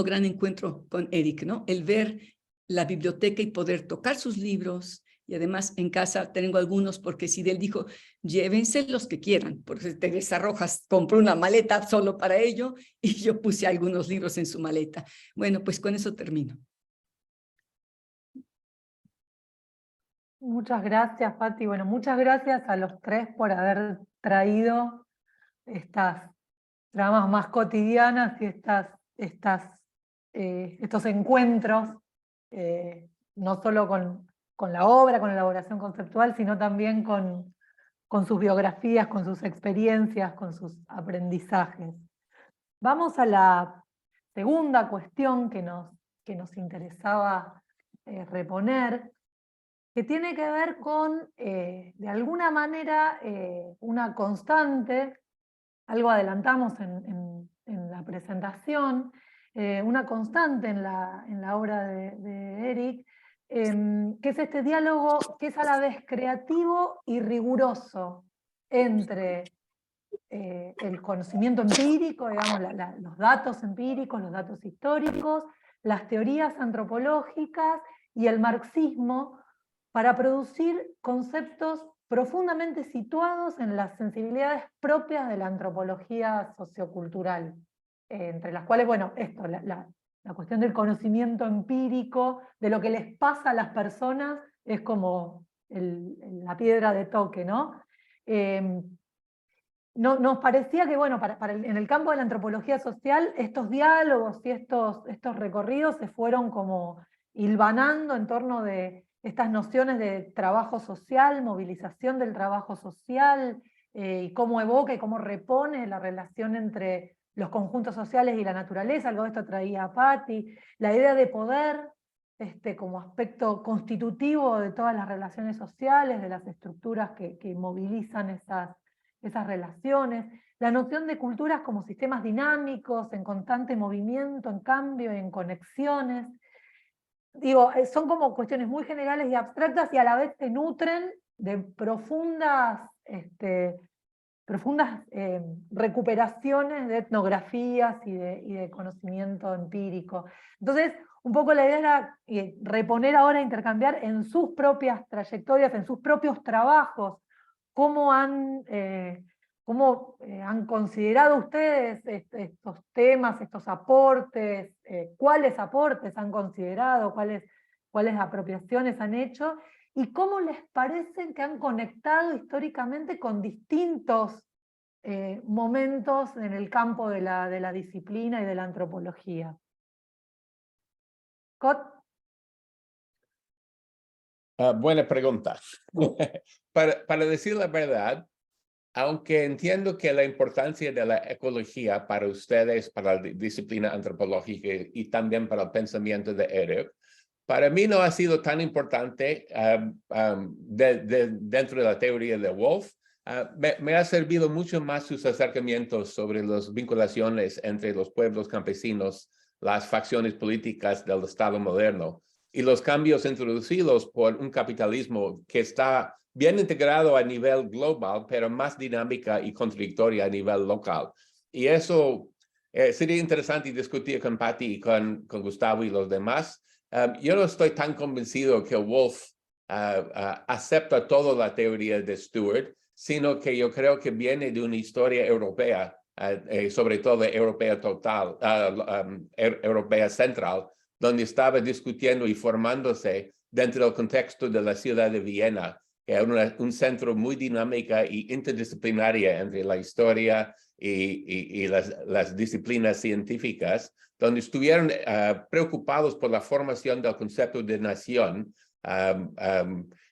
gran encuentro con Eric, ¿no? El ver la biblioteca y poder tocar sus libros. Y además en casa tengo algunos porque Cidel dijo, llévense los que quieran, porque Teresa Rojas compró una maleta solo para ello y yo puse algunos libros en su maleta. Bueno, pues con eso termino. Muchas gracias, Pati. Bueno, muchas gracias a los tres por haber traído estas tramas más cotidianas y estos encuentros, no solo con la obra, con la elaboración conceptual, sino también con sus biografías, con sus experiencias, con sus aprendizajes. Vamos a la segunda cuestión que nos interesaba reponer, que tiene que ver con, de alguna manera, una constante, algo adelantamos en la presentación, una constante en la obra de Eric, que es este diálogo que es a la vez creativo y riguroso entre el conocimiento empírico, digamos, los datos empíricos, los datos históricos, las teorías antropológicas y el marxismo, para producir conceptos profundamente situados en las sensibilidades propias de la antropología sociocultural, entre las cuales, bueno, esto, la cuestión del conocimiento empírico, de lo que les pasa a las personas, es como la piedra de toque, ¿no? Nos parecía que, bueno, en el campo de la antropología social, estos diálogos y estos recorridos se fueron como hilvanando en torno de estas nociones de trabajo social, movilización del trabajo social, y cómo evoca y cómo repone la relación entre los conjuntos sociales y la naturaleza. Algo de esto traía Patti, la idea de poder como aspecto constitutivo de todas las relaciones sociales, de las estructuras que movilizan esas relaciones, la noción de culturas como sistemas dinámicos, en constante movimiento, en cambio, en conexiones. Digo, son como cuestiones muy generales y abstractas y a la vez se nutren de profundas recuperaciones de etnografías y de conocimiento empírico. Entonces, un poco la idea era reponer ahora, intercambiar en sus propias trayectorias, en sus propios trabajos, cómo han considerado ustedes estos temas, estos aportes, cuáles aportes han considerado, cuáles apropiaciones han hecho, y cómo les parece que han conectado históricamente con distintos momentos en el campo de la disciplina y de la antropología. Scott. Buena pregunta. Para decir la verdad, aunque entiendo que la importancia de la ecología para ustedes, para la disciplina antropológica y también para el pensamiento de Eric, para mí no ha sido tan importante dentro de la teoría de Wolff. Me ha servido mucho más sus acercamientos sobre las vinculaciones entre los pueblos campesinos, las facciones políticas del Estado moderno y los cambios introducidos por un capitalismo que está bien integrado a nivel global, pero más dinámica y contradictoria a nivel local. Y eso sería interesante discutir con Patty y con Gustavo y los demás. Yo no estoy tan convencido que Wolff acepta toda la teoría de Stewart, sino que yo creo que viene de una historia europea, sobre todo europea total, europea central, donde estaba discutiendo y formándose dentro del contexto de la ciudad de Viena, que era un centro muy dinámica y interdisciplinaria entre la historia y las disciplinas científicas, donde estuvieron preocupados por la formación del concepto de nación,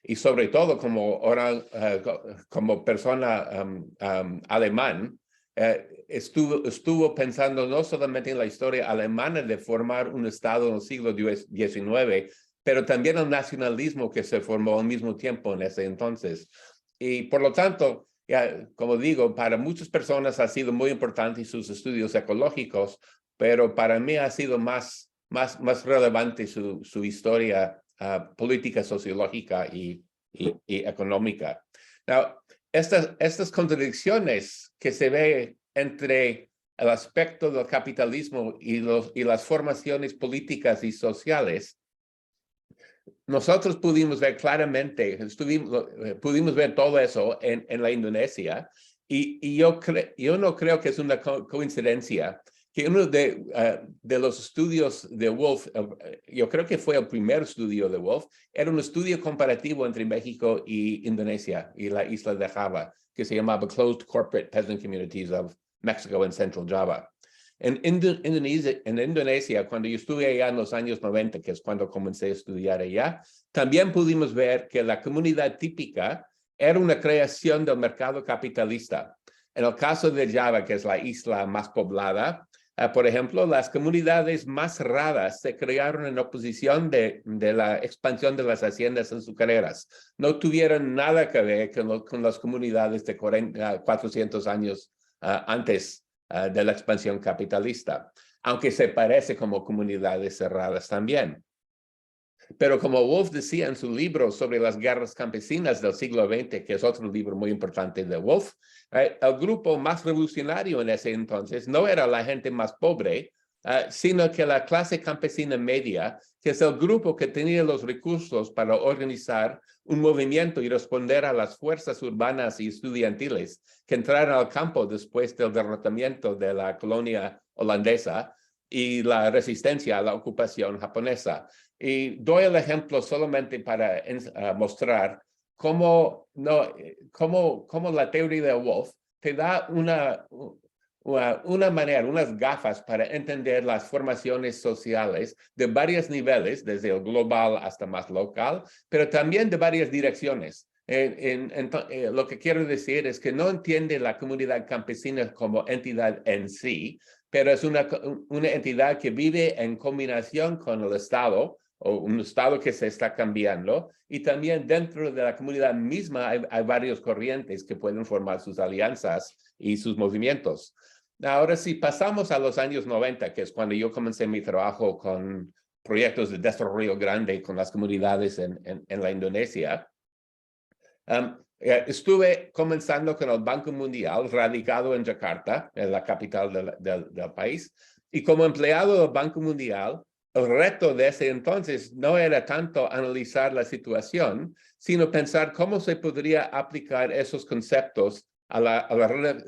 y sobre todo como persona alemán, estuvo pensando no solamente en la historia alemana de formar un Estado en el siglo XIX, pero también el nacionalismo que se formó al mismo tiempo en ese entonces. Y por lo tanto, como digo, para muchas personas ha sido muy importante sus estudios ecológicos, pero para mí ha sido más relevante su historia política, sociológica y económica. Now, estas contradicciones que se ve entre el aspecto del capitalismo y las formaciones políticas y sociales, nosotros pudimos ver claramente, pudimos ver todo eso en la Indonesia, y yo no creo que es una coincidencia que uno de los estudios de Wolff, yo creo que fue el primer estudio de Wolff, era un estudio comparativo entre México y Indonesia y la isla de Java, que se llamaba Closed Corporate Peasant Communities of Mexico and Central Java. En Indonesia, cuando yo estuve allá en los años 90, que es cuando comencé a estudiar allá, también pudimos ver que la comunidad típica era una creación del mercado capitalista. En el caso de Java, que es la isla más poblada, por ejemplo, las comunidades más raras se crearon en oposición de la expansión de las haciendas azucareras. No tuvieron nada que ver con las comunidades de 400 años antes de la expansión capitalista, aunque se parece como comunidades cerradas también. Pero como Wolff decía en su libro sobre las guerras campesinas del siglo XX, que es otro libro muy importante de Wolff, el grupo más revolucionario en ese entonces no era la gente más pobre, sino que la clase campesina media, que es el grupo que tenía los recursos para organizar un movimiento y responder a las fuerzas urbanas y estudiantiles que entraron al campo después del derrotamiento de la colonia holandesa y la resistencia a la ocupación japonesa. Y doy el ejemplo solamente para mostrar cómo la teoría de Wolff te da una manera, unas gafas para entender las formaciones sociales de varios niveles, desde el global hasta más local, pero también de varias direcciones. Lo que quiero decir es que no entiende la comunidad campesina como entidad en sí, pero es una entidad que vive en combinación con el Estado, o un Estado que se está cambiando, y también dentro de la comunidad misma hay varias corrientes que pueden formar sus alianzas y sus movimientos. Ahora, si pasamos a los años 90, que es cuando yo comencé mi trabajo con proyectos de desarrollo grande con las comunidades en la Indonesia, estuve comenzando con el Banco Mundial, radicado en Yakarta, en la capital del país, y como empleado del Banco Mundial, el reto de ese entonces no era tanto analizar la situación, sino pensar cómo se podría aplicar esos conceptos a la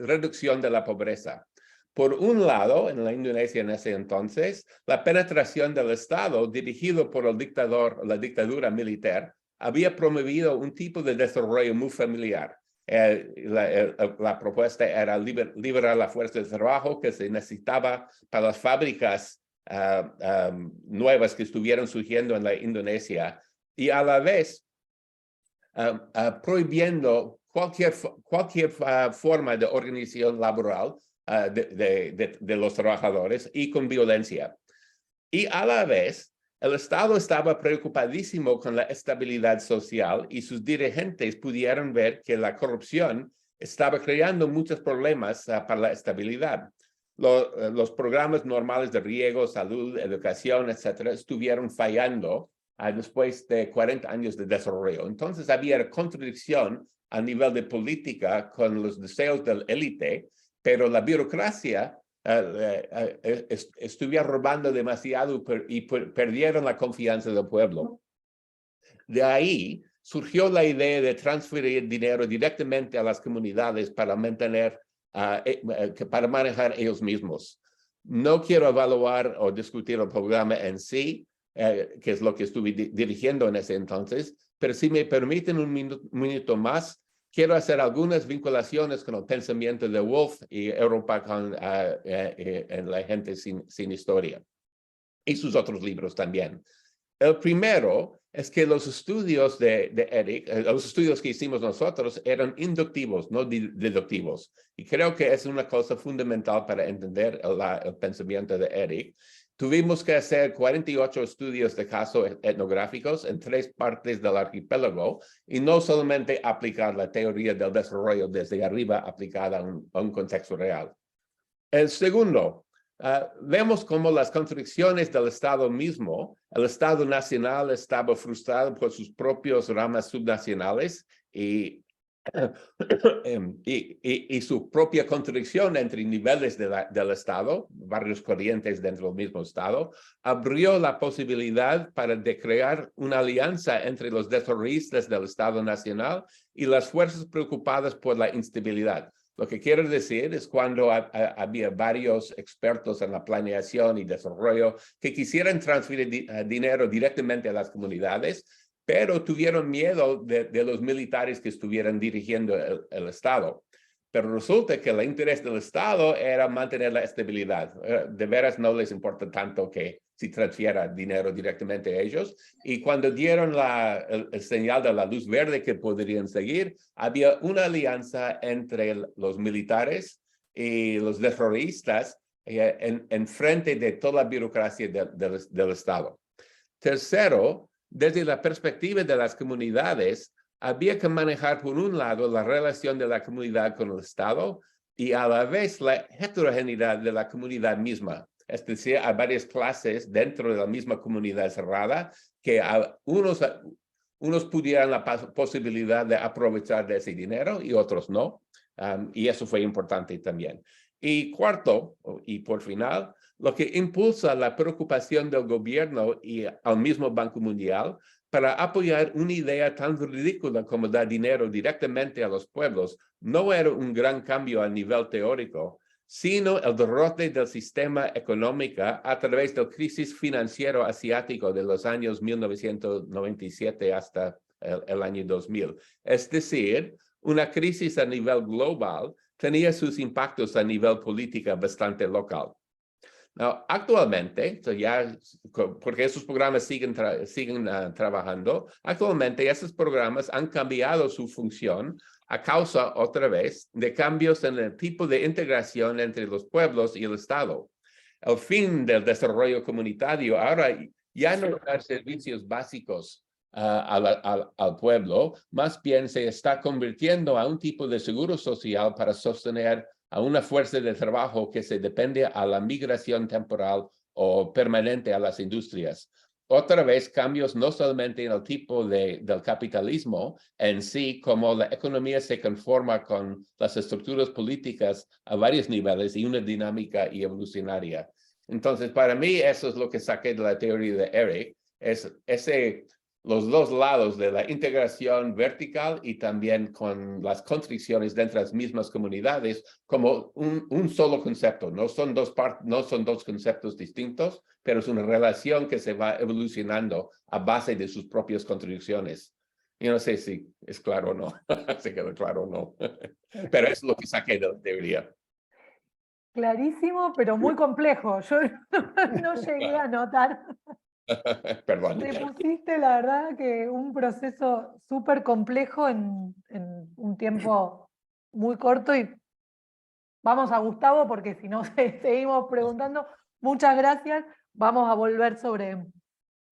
reducción de la pobreza. Por un lado, en la Indonesia en ese entonces, la penetración del Estado dirigido por el dictador, la dictadura militar, había promovido un tipo de desarrollo muy familiar. La propuesta era liberar la fuerza de trabajo que se necesitaba para las fábricas nuevas que estuvieron surgiendo en la Indonesia, y a la vez prohibiendo cualquier forma de organización laboral de los trabajadores y con violencia. Y a la vez El Estado estaba preocupadísimo con la estabilidad social y sus dirigentes pudieron ver que la corrupción estaba creando muchos problemas para la estabilidad. Los programas normales de riego, salud, educación, etcétera, estuvieron fallando después de 40 años de desarrollo. Entonces había contradicción a nivel de política con los deseos de la élite, pero la burocracia estuvieron robando demasiado y perdieron la confianza del pueblo. De ahí surgió la idea de transferir dinero directamente a las comunidades para mantener, para manejar ellos mismos. No quiero evaluar o discutir el programa en sí, que es lo que estuve dirigiendo en ese entonces, pero si me permiten un minuto más, quiero hacer algunas vinculaciones con el pensamiento de Woolf y Europa en La gente sin historia, y sus otros libros también. El primero es que los estudios de Eric, los estudios que hicimos nosotros eran inductivos, no deductivos. Y creo que es una cosa fundamental para entender el pensamiento de Eric. Tuvimos que hacer 48 estudios de casos etnográficos en 3 partes del archipiélago y no solamente aplicar la teoría del desarrollo desde arriba aplicada a un contexto real. El segundo, vemos cómo las contradicciones del Estado mismo, el Estado nacional estaba frustrado por sus propios ramas subnacionales y su propia contradicción entre niveles del Estado, varios corrientes dentro del mismo Estado, abrió la posibilidad de crear una alianza entre los desarrollistas del Estado nacional y las fuerzas preocupadas por la instabilidad. Lo que quiero decir es cuando había varios expertos en la planeación y desarrollo que quisieran transferir dinero directamente a las comunidades, pero tuvieron miedo de los militares que estuvieran dirigiendo el Estado. Pero resulta que el interés del Estado era mantener la estabilidad. De veras no les importa tanto que si transfiera dinero directamente a ellos. Y cuando dieron el señal de la luz verde que podrían seguir, había una alianza entre los militares y los terroristas en frente de toda la burocracia del Estado. Tercero, desde la perspectiva de las comunidades, había que manejar por un lado la relación de la comunidad con el Estado y a la vez la heterogeneidad de la comunidad misma. Es decir, hay varias clases dentro de la misma comunidad cerrada que unos pudieran la posibilidad de aprovechar de ese dinero y otros no. Y eso fue importante también. Y cuarto, y por final, lo que impulsa la preocupación del gobierno y al mismo Banco Mundial para apoyar una idea tan ridícula como dar dinero directamente a los pueblos no era un gran cambio a nivel teórico, sino el derrote del sistema económico a través del crisis financiero asiático de los años 1997 hasta el año 2000. Es decir, una crisis a nivel global tenía sus impactos a nivel político bastante local. Now, actualmente, porque esos programas siguen trabajando, actualmente esos programas han cambiado su función a causa, otra vez, de cambios en el tipo de integración entre los pueblos y el Estado. El fin del desarrollo comunitario ahora ya no es dar servicios básicos al pueblo, más bien se está convirtiendo a un tipo de seguro social para sostener a una fuerza de trabajo que se depende a la migración temporal o permanente a las industrias. Otra vez, cambios no solamente en el tipo del capitalismo en sí, como la economía se conforma con las estructuras políticas a varios niveles y una dinámica y evolucionaria. Entonces, para mí, eso es lo que saqué de la teoría de Eric, es los dos lados de la integración vertical y también con las constricciones dentro de las mismas comunidades como un solo concepto. No son dos conceptos distintos, pero es una relación que se va evolucionando a base de sus propias contradicciones. Yo no sé si es claro o no, si queda claro o no, pero es lo que saqué de la teoría. Clarísimo, pero muy complejo. Yo no llegué a notar. Perdón. Te pusiste, la verdad, que un proceso súper complejo en un tiempo muy corto y vamos a Gustavo porque si no seguimos preguntando. Muchas gracias. Vamos a volver sobre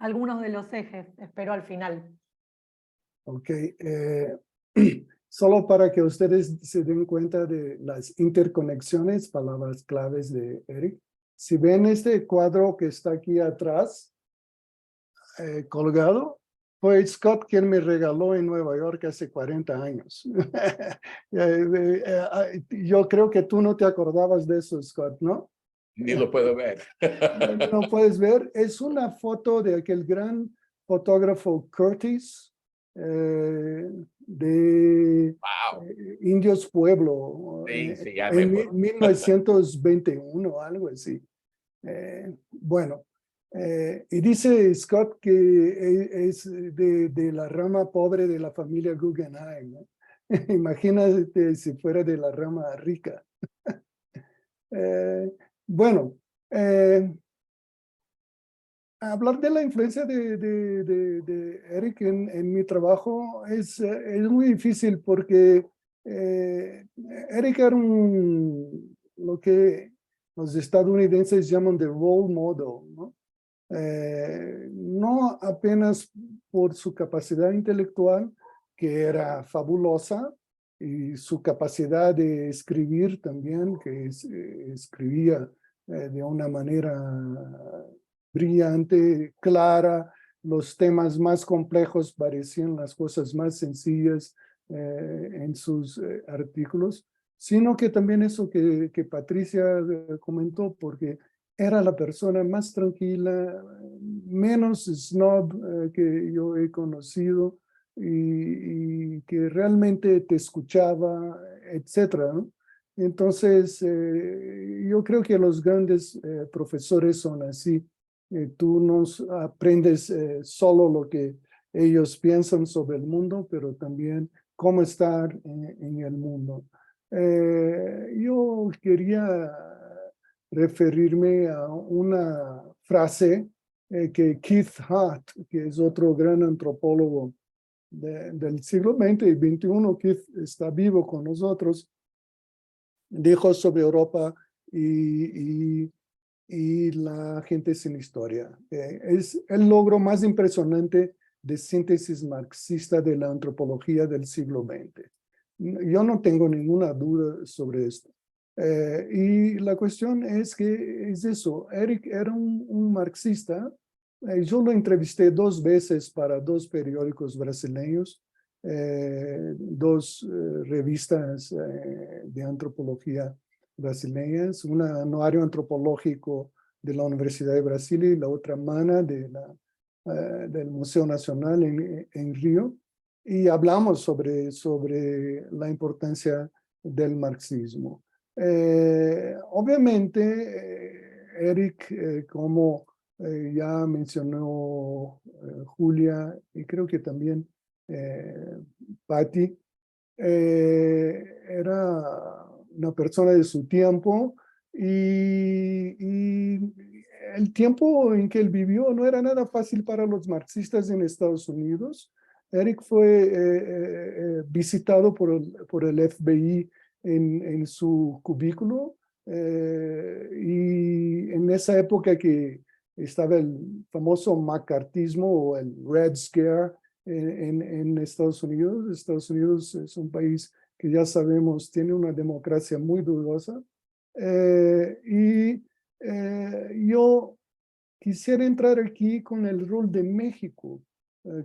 algunos de los ejes, espero al final. Ok. Solo para que ustedes se den cuenta de las interconexiones, palabras claves de Eric. Si ven este cuadro que está aquí atrás, colgado, fue Scott quien me regaló en Nueva York hace 40 años. Yo creo que tú no te acordabas de eso, Scott, ¿no? Ni lo puedo ver. No puedes ver. Es una foto de aquel gran fotógrafo Curtis de Wow. Indios Pueblo Sí, ya me en acuerdo. 1921, algo así. Bueno, y dice Scott que es de la rama pobre de la familia Guggenheim, ¿no? Imagínate si fuera de la rama rica. Bueno, hablar de la influencia de Eric en mi trabajo es muy difícil porque Eric era lo que los estadounidenses llaman de role model, ¿no? No apenas por su capacidad intelectual, que era fabulosa, y su capacidad de escribir también, que escribía de una manera brillante, clara, los temas más complejos parecían las cosas más sencillas en sus artículos, sino que también eso que Patricia comentó, porque era la persona más tranquila, menos snob que yo he conocido y que realmente te escuchaba, etcétera, ¿no? Entonces, yo creo que los grandes profesores son así. Tú no aprendes solo lo que ellos piensan sobre el mundo, pero también cómo estar en el mundo. Yo quería referirme a una frase que Keith Hart, que es otro gran antropólogo del siglo XX y XXI, Keith está vivo con nosotros, dijo sobre Europa y la gente sin historia. Es el logro más impresionante de síntesis marxista de la antropología del siglo XX. Yo no tengo ninguna duda sobre esto. Y la cuestión es que es eso. Eric era un marxista. Yo lo entrevisté 2 veces para 2 periódicos brasileños, 2 revistas de antropología brasileñas, una anuario antropológico de la Universidad de Brasil y la otra Mana del Museo Nacional en Río, y hablamos sobre la importancia del marxismo. Obviamente, Eric, como ya mencionó Julia, y creo que también Patti, era una persona de su tiempo y el tiempo en que él vivió no era nada fácil para los marxistas en Estados Unidos. Eric fue visitado por el FBI en su cubículo y en esa época que estaba el famoso macartismo o el Red Scare en Estados Unidos. Estados Unidos es un país que ya sabemos tiene una democracia muy dudosa. Yo quisiera entrar aquí con el rol de México,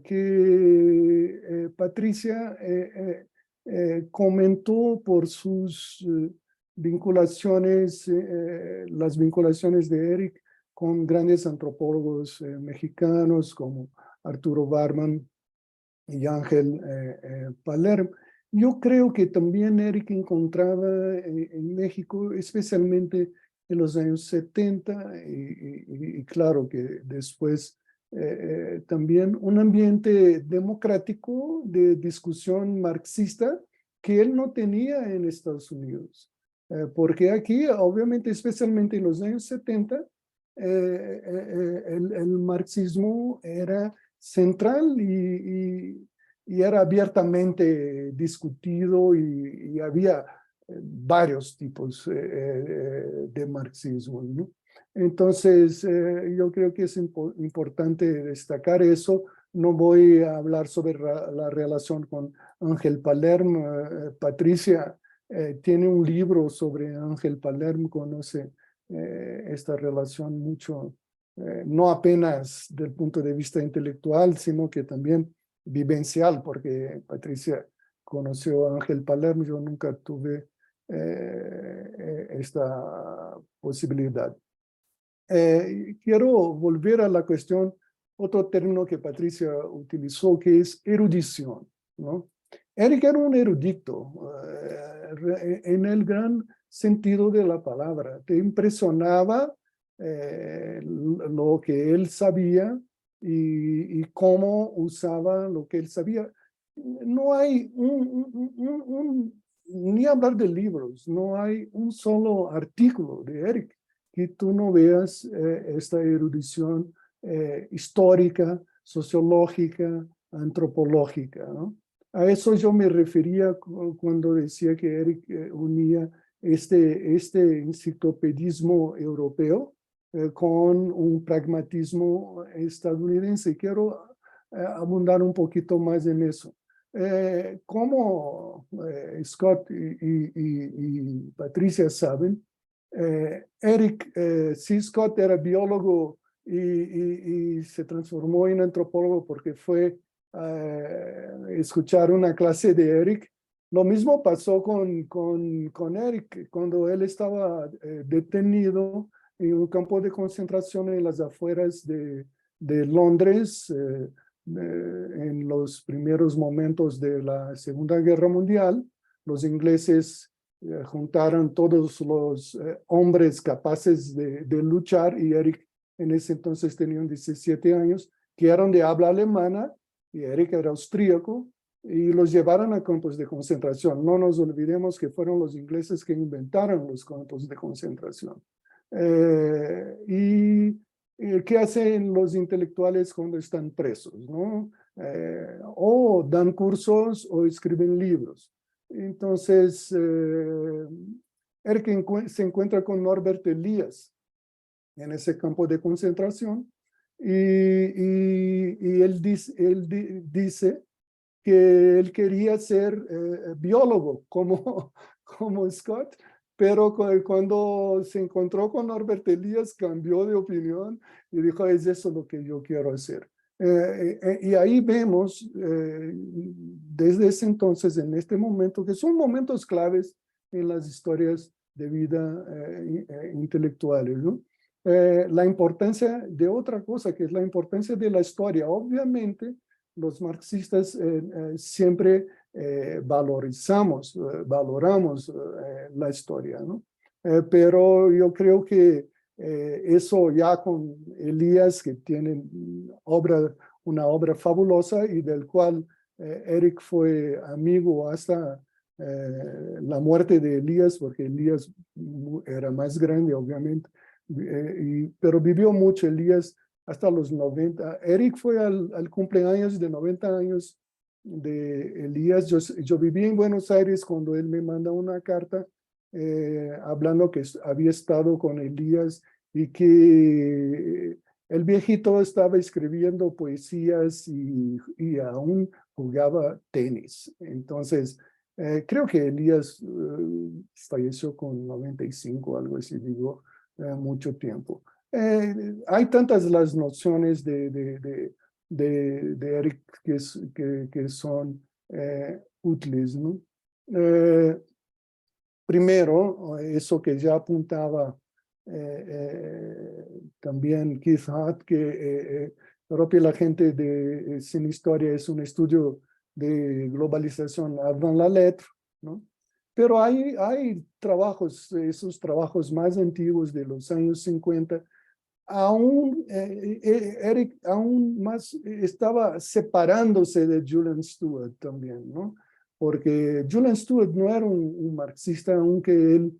que Patricia comentó por sus vinculaciones, las vinculaciones de Eric con grandes antropólogos mexicanos como Arturo Barman y Ángel Palermo. Yo creo que también Eric encontraba en México, especialmente en los años 70, y claro que después también un ambiente democrático de discusión marxista que él no tenía en Estados Unidos. Porque aquí, obviamente, especialmente en los años 70, el marxismo era central y era abiertamente discutido y había varios tipos de marxismo, ¿no? Entonces, yo creo que es importante destacar eso. No voy a hablar sobre la relación con Ángel Palermo. Patricia tiene un libro sobre Ángel Palermo, conoce esta relación mucho, no apenas del punto de vista intelectual, sino que también vivencial, porque Patricia conoció a Ángel Palermo, yo nunca tuve esta posibilidad. Quiero volver a la cuestión, otro término que Patricia utilizó, que es erudición, ¿no? Eric era un erudito, en el gran sentido de la palabra. Te impresionaba lo que él sabía y cómo usaba lo que él sabía. No hay ni hablar de libros, no hay un solo artículo de Eric que tú no veas esta erudición histórica, sociológica, antropológica, ¿no? A eso yo me refería cuando decía que Eric unía este enciclopedismo europeo con un pragmatismo estadounidense. Quiero abundar un poquito más en eso. Como Scott y Patricia saben, Eric C. Scott era biólogo y se transformó en antropólogo porque fue escuchar una clase de Eric. Lo mismo pasó con Eric cuando él estaba detenido en un campo de concentración en las afueras de Londres en los primeros momentos de la Segunda Guerra Mundial. Los ingleses juntaron todos los hombres capaces de luchar y Eric en ese entonces tenía 17 años, que eran de habla alemana y Eric era austríaco y los llevaron a campos de concentración. No nos olvidemos que fueron los ingleses que inventaron los campos de concentración. ¿Qué hacen los intelectuales cuando están presos, ¿no? O dan cursos o escriben libros. Entonces, Eric se encuentra con Norbert Elias en ese campo de concentración y él dice que él quería ser biólogo como Scott, pero cuando se encontró con Norbert Elias cambió de opinión y dijo, es eso lo que yo quiero hacer. Y ahí vemos desde ese entonces, en este momento, que son momentos claves en las historias de vida intelectuales, ¿no? La importancia de otra cosa, que es la importancia de la historia. Obviamente, los marxistas siempre valoramos la historia, ¿no? Pero yo creo que eso ya con Elías, que tiene una obra fabulosa y del cual Eric fue amigo hasta la muerte de Elías, porque Elías era más grande, obviamente, pero vivió mucho Elías hasta los 90. Eric fue al cumpleaños de 90 años de Elías. Yo viví en Buenos Aires cuando él me manda una carta hablando que había estado con Elías y que el viejito estaba escribiendo poesías y aún jugaba tenis. Entonces, creo que Elías falleció con 95, algo así, digo, mucho tiempo. Hay tantas las nociones de Eric que son útiles, ¿no? Primero, eso que ya apuntaba también Keith Hart, que propia la gente de Sin Historia es un estudio de globalización avant la lettre, ¿no? Pero hay trabajos, esos trabajos más antiguos de los años 50, aún Eric aún más estaba separándose de Julian Stewart también, ¿no? Porque Julian Stewart no era un marxista, aunque él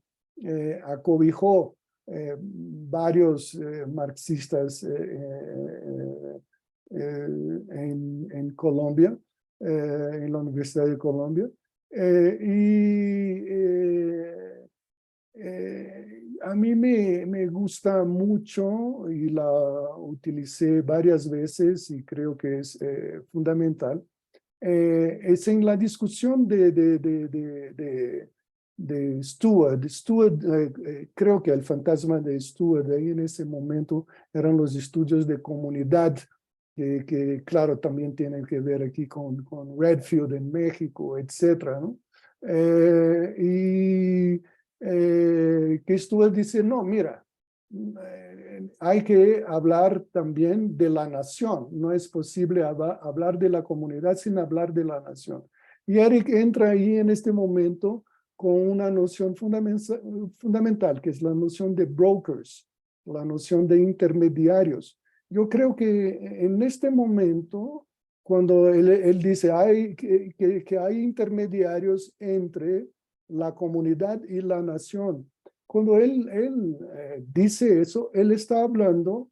acobijó varios marxistas en Colombia, en la Universidad de Colombia. a mí me gusta mucho y la utilicé varias veces y creo que es fundamental. Es en la discusión de Stewart. Stewart, creo que el fantasma de Stewart ahí en ese momento eran los estudios de comunidad, que claro, también tienen que ver aquí con Redfield en México, etcétera, ¿no? Que Stewart dice, no, mira, hay que hablar también de la nación. No es posible hablar de la comunidad sin hablar de la nación. Y Eric entra ahí en este momento con una noción fundamental, que es la noción de brokers, la noción de intermediarios. Yo creo que en este momento, cuando él dice que hay intermediarios entre la comunidad y la nación, cuando él dice eso, él está hablando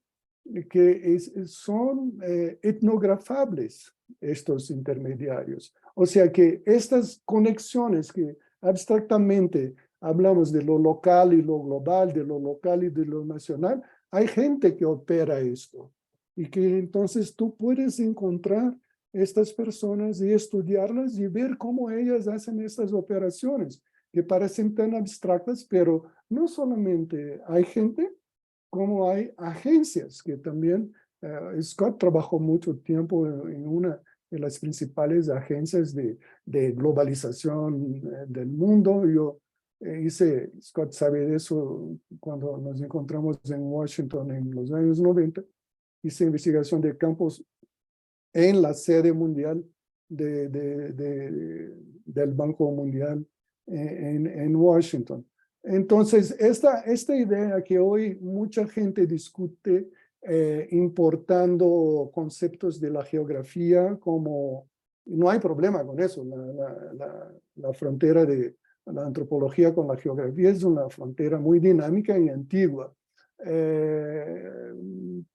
que son etnografables estos intermediarios. O sea que estas conexiones que abstractamente hablamos de lo local y lo global, de lo local y de lo nacional, hay gente que opera esto. Y que entonces tú puedes encontrar estas personas y estudiarlas y ver cómo ellas hacen estas operaciones, que parecen tan abstractas, pero no solamente hay gente, como hay agencias que también, Scott trabajó mucho tiempo en una de las principales agencias de globalización del mundo. Yo Scott sabe de eso cuando nos encontramos en Washington en los años 90, hice investigación de campos en la sede mundial del Banco Mundial en Washington. Entonces, esta idea que hoy mucha gente discute importando conceptos de la geografía como, no hay problema con eso, la frontera de la antropología con la geografía es una frontera muy dinámica y antigua,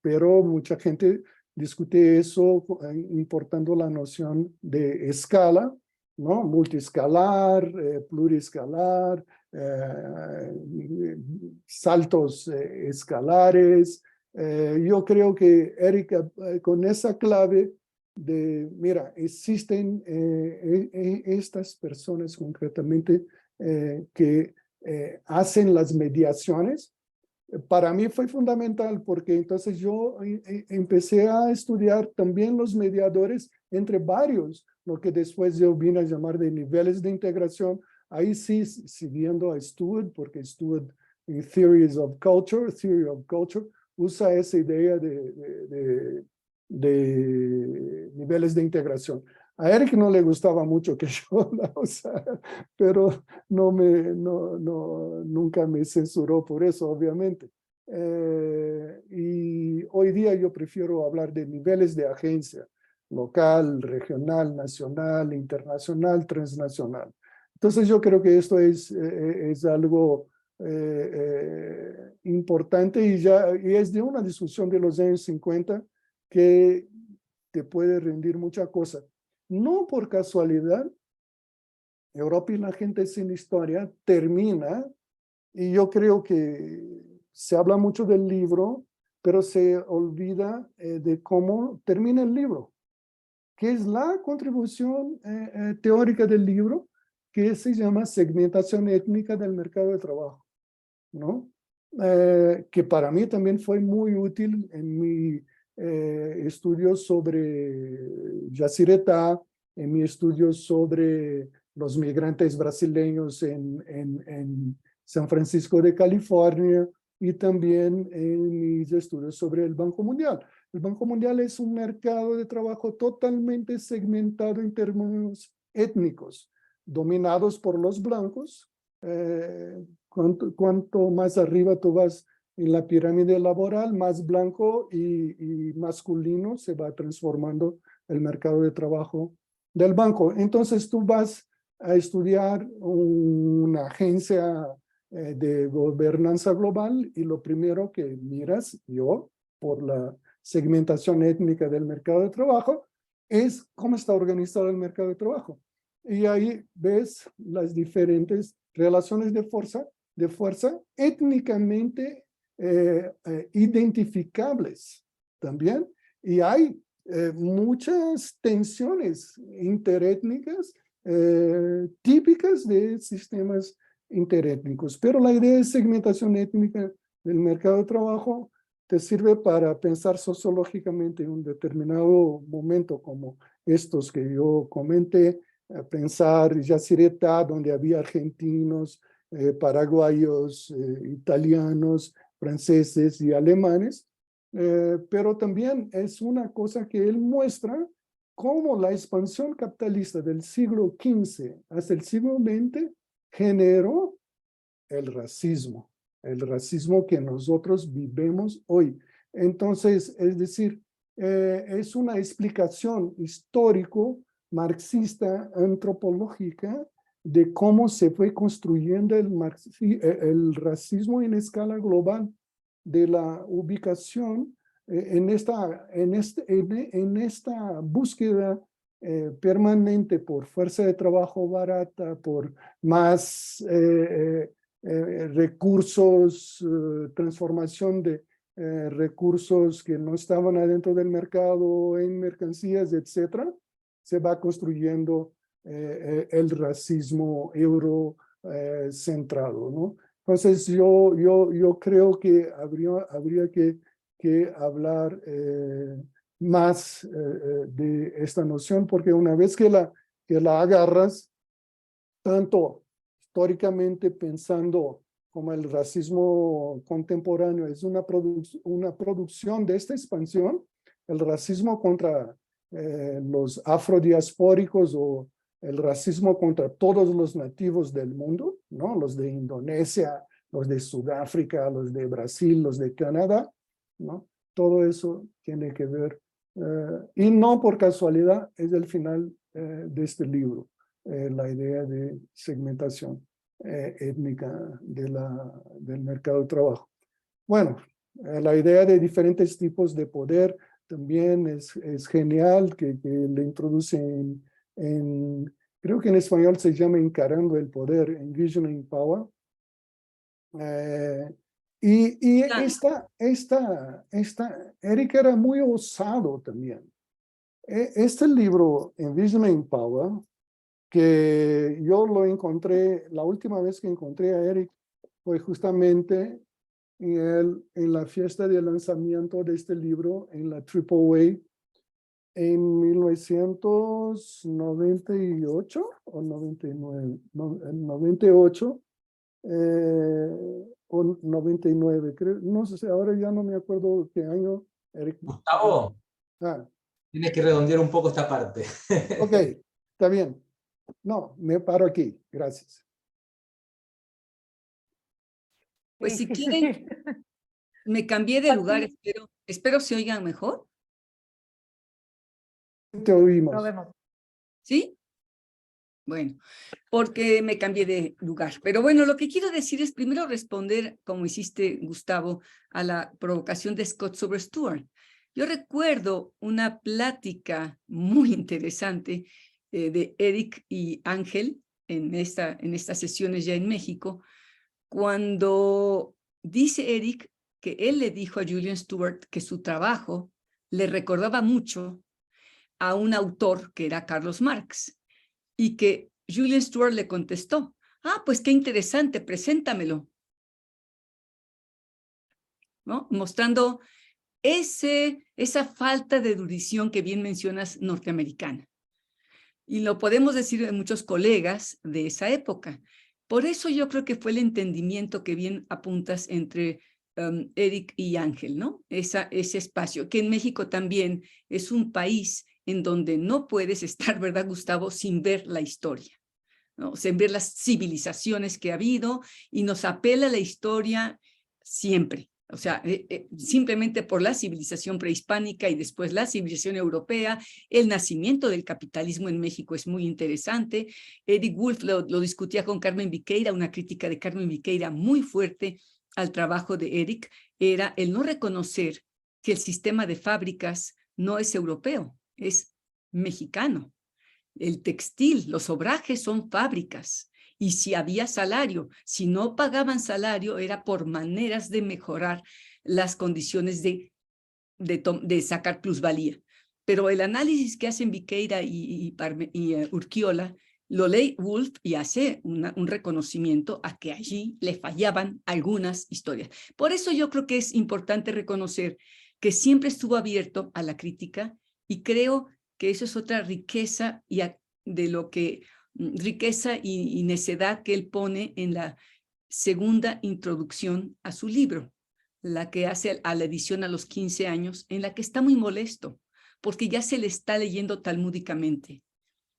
pero mucha gente discute eso importando la noción de escala, ¿no? Multiescalar, pluriscalar, saltos escalares. Yo creo que Erika, con esa clave de, mira, existen estas personas concretamente que hacen las mediaciones. Para mí fue fundamental porque entonces yo empecé a estudiar también los mediadores entre varios, lo que después yo vine a llamar de niveles de integración. Ahí sí, siguiendo a Stewart, porque Stewart en Theory of Culture, usa esa idea de niveles de integración. A Eric no le gustaba mucho que yo la usara, pero nunca me censuró por eso, obviamente. Y hoy día yo prefiero hablar de niveles de agencia, local, regional, nacional, internacional, transnacional. Entonces yo creo que esto es algo importante y es de una discusión de los años 50 que te puede rendir mucha cosa. No por casualidad, Europa y la gente sin historia termina, y yo creo que se habla mucho del libro, pero se olvida de cómo termina el libro, que es la contribución teórica del libro, que se llama segmentación étnica del mercado de trabajo, ¿no? Que para mí también fue muy útil en mi estudio sobre Yacyretá, en mi estudio sobre los migrantes brasileños en San Francisco de California y también en mis estudios sobre el Banco Mundial. El Banco Mundial es un mercado de trabajo totalmente segmentado en términos étnicos, dominados por los blancos. Cuanto más arriba tú vas en la pirámide laboral, más blanco y masculino se va transformando el mercado de trabajo del banco. Entonces tú vas a estudiar una agencia de gobernanza global y lo primero que miras, yo, por la segmentación étnica del mercado de trabajo, es cómo está organizado el mercado de trabajo. Y ahí ves las diferentes relaciones de fuerza de fuerza étnicamente identificables también. Y hay muchas tensiones interétnicas típicas de sistemas interétnicos. Pero la idea de segmentación étnica del mercado de trabajo te sirve para pensar sociológicamente en un determinado momento como estos que yo comenté, pensar Yacyretá, donde había argentinos, paraguayos, italianos, franceses y alemanes, pero también es una cosa que él muestra cómo la expansión capitalista del siglo XV hasta el siglo XX generó el racismo que nosotros vivimos hoy. Entonces, es decir, es una explicación histórico marxista antropológica de cómo se fue construyendo el racismo en escala global, de la ubicación en esta búsqueda permanente por fuerza de trabajo barata, por más recursos, transformación de recursos que no estaban adentro del mercado en mercancías, etcétera, se va construyendo el racismo eurocentrado, ¿no? Entonces yo creo que habría que hablar más de esta noción, porque una vez que la agarras, tanto históricamente pensando como el racismo contemporáneo es una producción de esta expansión, el racismo contra los afrodiaspóricos o el racismo contra todos los nativos del mundo, ¿no? Los de Indonesia, los de Sudáfrica, los de Brasil, los de Canadá, ¿no? Todo eso tiene que ver, y no por casualidad, es el final de este libro, la idea de segmentación étnica del mercado de trabajo. Bueno, la idea de diferentes tipos de poder también es genial, que le introduce creo que en español se llama Encarando el Poder, Envisioning Power. Y Eric era muy osado también. Este libro, Envisioning Power, que yo lo encontré, la última vez que encontré a Eric fue justamente en la fiesta de lanzamiento de este libro en la AAA en 1998 o 99, 98 o 99, creo, no sé, ahora ya no me acuerdo qué año, Eric. Gustavo, tienes que redondear un poco esta parte. Ok, está bien. No, me paro aquí, gracias. Pues si Sí, quieren, me cambié de lugar, espero se oigan mejor. Te oímos. Lo vemos. ¿Sí? Bueno, porque me cambié de lugar. Pero bueno, lo que quiero decir es primero responder, como hiciste, Gustavo, a la provocación de Scott sobre Stewart. Yo recuerdo una plática muy interesante de Eric y Ángel en estas sesiones ya en México, cuando dice Eric que él le dijo a Julian Stewart que su trabajo le recordaba mucho a un autor que era Carlos Marx, y que Julian Stewart le contestó, pues qué interesante, preséntamelo, ¿no? Mostrando esa falta de erudición que bien mencionas norteamericana. Y lo podemos decir de muchos colegas de esa época. Por eso yo creo que fue el entendimiento que bien apuntas entre Eric y Ángel, ¿no? Ese espacio, que en México también es un país en donde no puedes estar, ¿verdad, Gustavo?, sin ver la historia, ¿no? Sin ver las civilizaciones que ha habido, y nos apela la historia siempre. O sea, simplemente por la civilización prehispánica y después la civilización europea, el nacimiento del capitalismo en México es muy interesante. Eric Wolf lo discutía con Carmen Viqueira, una crítica de Carmen Viqueira muy fuerte al trabajo de Eric, era el no reconocer que el sistema de fábricas no es europeo, es mexicano. El textil, los obrajes son fábricas, y si había salario. Si no pagaban salario, era por maneras de mejorar las condiciones de sacar plusvalía. Pero el análisis que hacen Viqueira y Urquiola, lo lee Woolf y hace un reconocimiento a que allí le fallaban algunas historias. Por eso yo creo que es importante reconocer que siempre estuvo abierto a la crítica, y creo que eso es otra riqueza riqueza y necedad que él pone en la segunda introducción a su libro, la que hace a la edición a los 15 años, en la que está muy molesto, porque ya se le está leyendo talmúdicamente.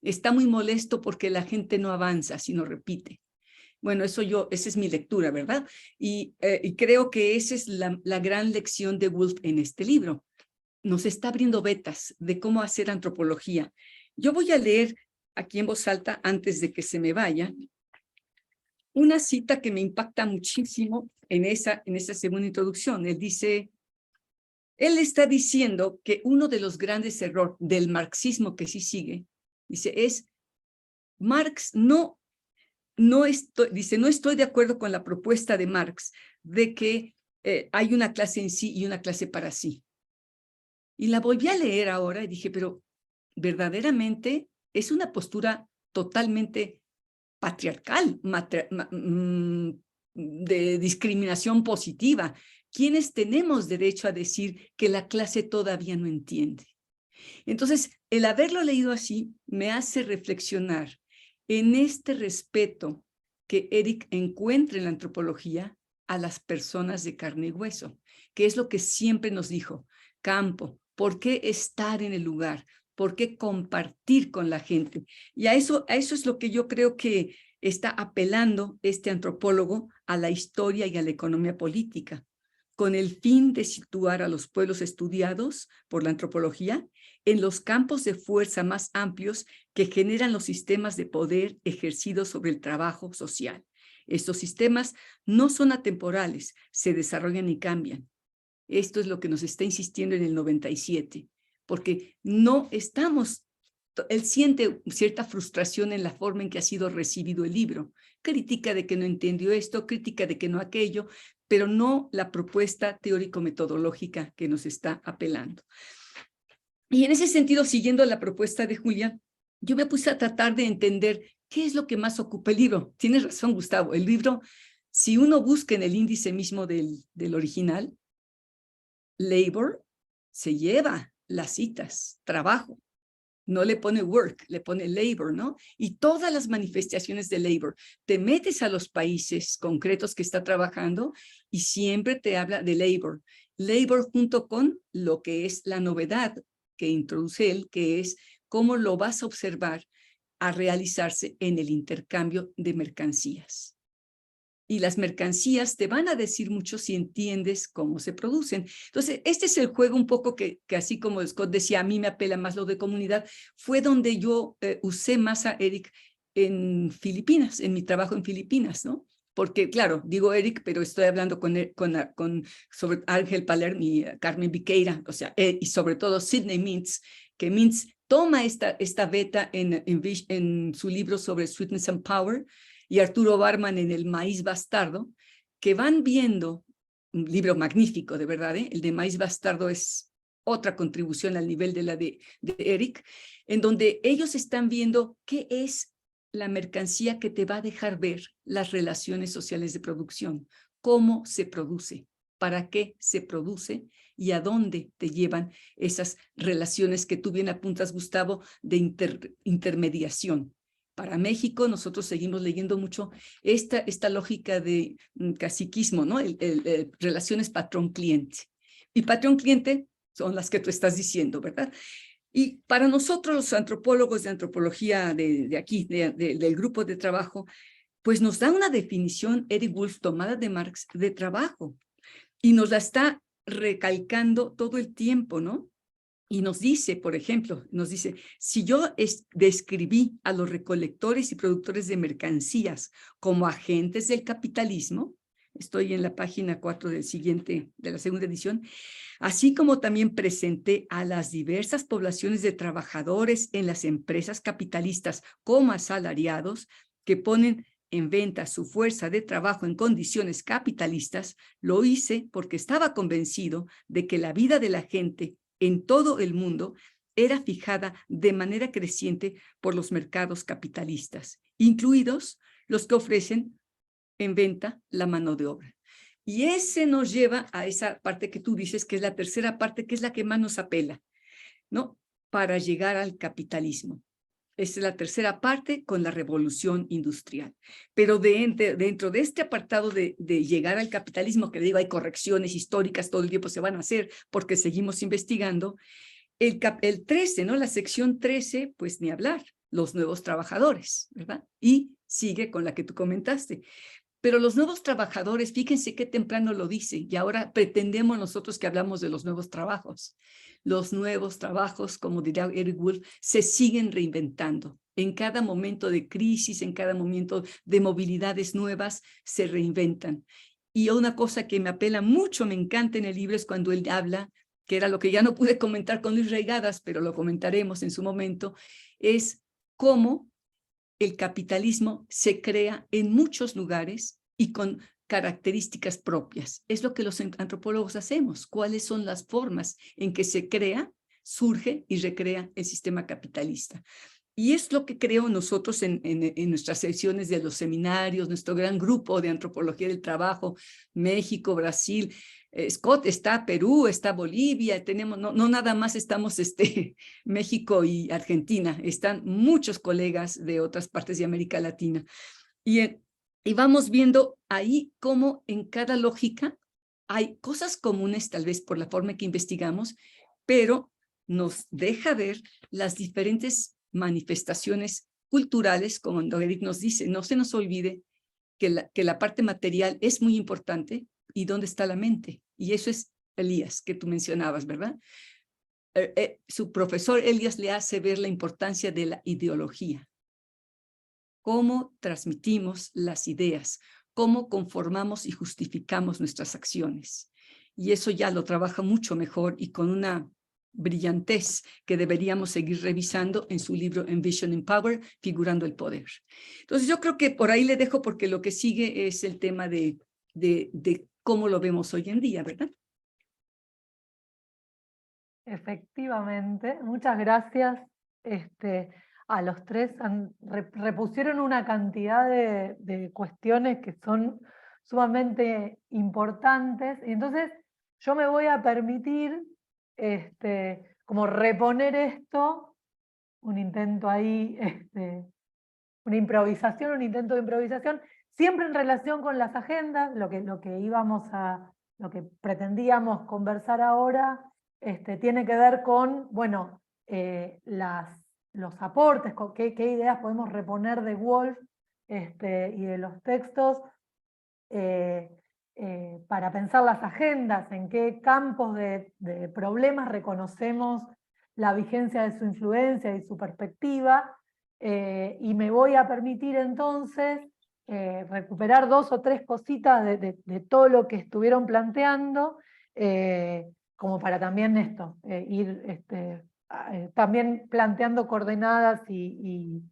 Está muy molesto porque la gente no avanza, sino repite. Bueno, esa es mi lectura, ¿verdad? Y creo que esa es la gran lección de Woolf en este libro. Nos está abriendo vetas de cómo hacer antropología. Yo voy a leer aquí en voz alta, antes de que se me vaya, una cita que me impacta muchísimo en esa segunda introducción. Él está diciendo que uno de los grandes errores del marxismo que sí sigue, dice, es Marx no estoy de acuerdo con la propuesta de Marx de que hay una clase en sí y una clase para sí. Y la volví a leer ahora y dije, pero verdaderamente es una postura totalmente patriarcal, de discriminación positiva. ¿Quiénes tenemos derecho a decir que la clase todavía no entiende? Entonces, el haberlo leído así me hace reflexionar en este respeto que Eric encuentra en la antropología a las personas de carne y hueso, que es lo que siempre nos dijo: Campo, ¿por qué estar en el lugar? ¿Por qué compartir con la gente? Y a eso es lo que yo creo que está apelando este antropólogo a la historia y a la economía política, con el fin de situar a los pueblos estudiados por la antropología en los campos de fuerza más amplios que generan los sistemas de poder ejercidos sobre el trabajo social. Estos sistemas no son atemporales, se desarrollan y cambian. Esto es lo que nos está insistiendo en el 97, porque no estamos, él siente cierta frustración en la forma en que ha sido recibido el libro. Crítica de que no entendió esto, crítica de que no aquello, pero no la propuesta teórico-metodológica que nos está apelando. Y en ese sentido, siguiendo la propuesta de Julia, yo me puse a tratar de entender qué es lo que más ocupa el libro. Tienes razón, Gustavo, el libro, si uno busca en el índice mismo del original, labor, se lleva las citas, trabajo. No le pone work, le pone labor, ¿no? Y todas las manifestaciones de labor. Te metes a los países concretos que está trabajando y siempre te habla de labor. Labor junto con lo que es la novedad que introduce él, que es cómo lo vas a observar a realizarse en el intercambio de mercancías. Y las mercancías te van a decir mucho si entiendes cómo se producen. Entonces, este es el juego un poco que así como Scott decía, a mí me apela más lo de comunidad, fue donde yo usé más a Eric en Filipinas, en mi trabajo en Filipinas, ¿no? Porque, claro, digo Eric, pero estoy hablando sobre Ángel Palermo y Carmen Viqueira, o sea, y sobre todo Sidney Mintz, que Mintz toma esta beta en su libro sobre Sweetness and Power, y Arturo Barman en El Maíz Bastardo, que van viendo, un libro magnífico, de verdad, ¿eh? El de Maíz Bastardo es otra contribución al nivel de la de Eric, en donde ellos están viendo qué es la mercancía que te va a dejar ver las relaciones sociales de producción, cómo se produce, para qué se produce y a dónde te llevan esas relaciones que tú bien apuntas, Gustavo, de intermediación. Para México, nosotros seguimos leyendo mucho esta lógica de caciquismo, ¿no? Relaciones patrón-cliente. Y patrón-cliente son las que tú estás diciendo, ¿verdad? Y para nosotros, los antropólogos de antropología de aquí, del grupo de trabajo, pues nos da una definición, Eric Woolf, tomada de Marx, de trabajo. Y nos la está recalcando todo el tiempo, ¿no? Y nos dice, por ejemplo, si yo describí a los recolectores y productores de mercancías como agentes del capitalismo, estoy en la página 4 de la segunda edición, así como también presenté a las diversas poblaciones de trabajadores en las empresas capitalistas como asalariados que ponen en venta su fuerza de trabajo en condiciones capitalistas, lo hice porque estaba convencido de que la vida de la gente en todo el mundo era fijada de manera creciente por los mercados capitalistas, incluidos los que ofrecen en venta la mano de obra. Y ese nos lleva a esa parte que tú dices, que es la tercera parte, que es la que más nos apela, ¿no? Para llegar al capitalismo. Esta es la tercera parte con la revolución industrial. Pero dentro de este apartado de llegar al capitalismo, que digo, hay correcciones históricas, todo el tiempo se van a hacer porque seguimos investigando, el 13, ¿no? La sección 13, pues ni hablar, los nuevos trabajadores, ¿verdad? Y sigue con la que tú comentaste. Pero los nuevos trabajadores, fíjense qué temprano lo dice, y ahora pretendemos nosotros que hablamos de los nuevos trabajos. Los nuevos trabajos, como diría Eric Wolf, se siguen reinventando. En cada momento de crisis, en cada momento de movilidades nuevas, se reinventan. Y una cosa que me apela mucho, me encanta en el libro, es cuando él habla, que era lo que ya no pude comentar con Luis Reigadas, pero lo comentaremos en su momento, es cómo el capitalismo se crea en muchos lugares y con características propias. Es lo que los antropólogos hacemos. ¿Cuáles son las formas en que se crea, surge y recrea el sistema capitalista? Y es lo que creo nosotros en nuestras sesiones de los seminarios, nuestro gran grupo de antropología del trabajo, México, Brasil, Scott está Perú, está Bolivia, tenemos, no nada más estamos México y Argentina, están muchos colegas de otras partes de América Latina. Y vamos viendo ahí cómo en cada lógica hay cosas comunes, tal vez por la forma en que investigamos, pero nos deja ver las diferentes manifestaciones culturales, como Eric nos dice, no se nos olvide que la parte material es muy importante y dónde está la mente. Y eso es Elías, que tú mencionabas, ¿verdad? Su profesor Elías le hace ver la importancia de la ideología. Cómo transmitimos las ideas, cómo conformamos y justificamos nuestras acciones. Y eso ya lo trabaja mucho mejor y con una brillantez que deberíamos seguir revisando en su libro Envisioning Power, Figurando el Poder. Entonces yo creo que por ahí le dejo porque lo que sigue es el tema de cómo lo vemos hoy en día, ¿verdad? Efectivamente, muchas gracias a los tres. Repusieron una cantidad de cuestiones que son sumamente importantes. Y entonces yo me voy a permitir como reponer esto, un intento ahí, una improvisación, un intento de improvisación, siempre en relación con las agendas, lo que lo que pretendíamos conversar ahora, tiene que ver con, bueno, los aportes, con qué ideas podemos reponer de Wolf y de los textos, para pensar las agendas, en qué campos de problemas reconocemos la vigencia de su influencia y su perspectiva, y me voy a permitir entonces recuperar 2 o 3 cositas de todo lo que estuvieron planteando, como para también ir también planteando coordenadas y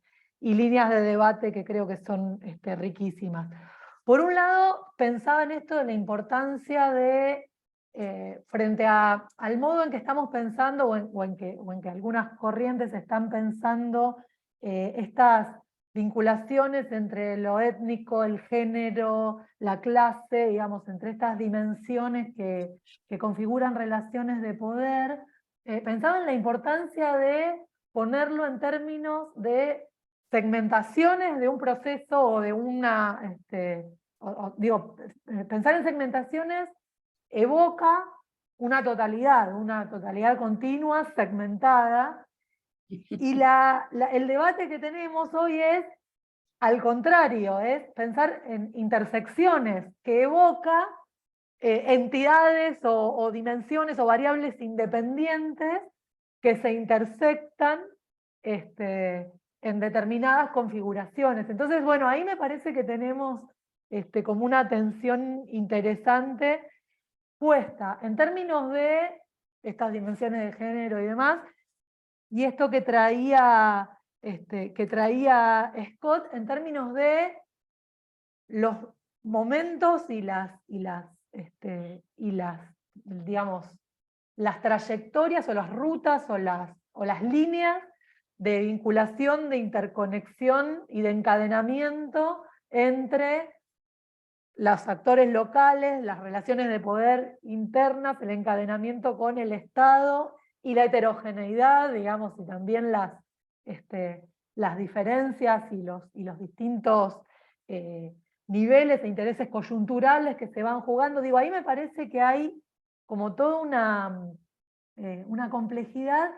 líneas de debate que creo que son riquísimas. Por un lado, pensaba en esto de la importancia de, frente al modo en que estamos pensando, o en que algunas corrientes están pensando estas vinculaciones entre lo étnico, el género, la clase, digamos, entre estas dimensiones que configuran relaciones de poder. Pensaba en la importancia de ponerlo en términos de segmentaciones de un proceso o de una, pensar en segmentaciones evoca una totalidad continua, segmentada, y el debate que tenemos hoy es, al contrario, es pensar en intersecciones que evoca entidades o dimensiones o variables independientes que se intersectan en determinadas configuraciones. Entonces, bueno, ahí me parece que tenemos como una tensión interesante puesta en términos de estas dimensiones de género y demás, y esto que traía Scott en términos de los momentos digamos, las trayectorias o las rutas o las líneas de vinculación, de interconexión y de encadenamiento entre los actores locales, las relaciones de poder internas, el encadenamiento con el Estado y la heterogeneidad, digamos, y también las diferencias y los distintos niveles e intereses coyunturales que se van jugando. Digo, ahí me parece que hay como toda una complejidad,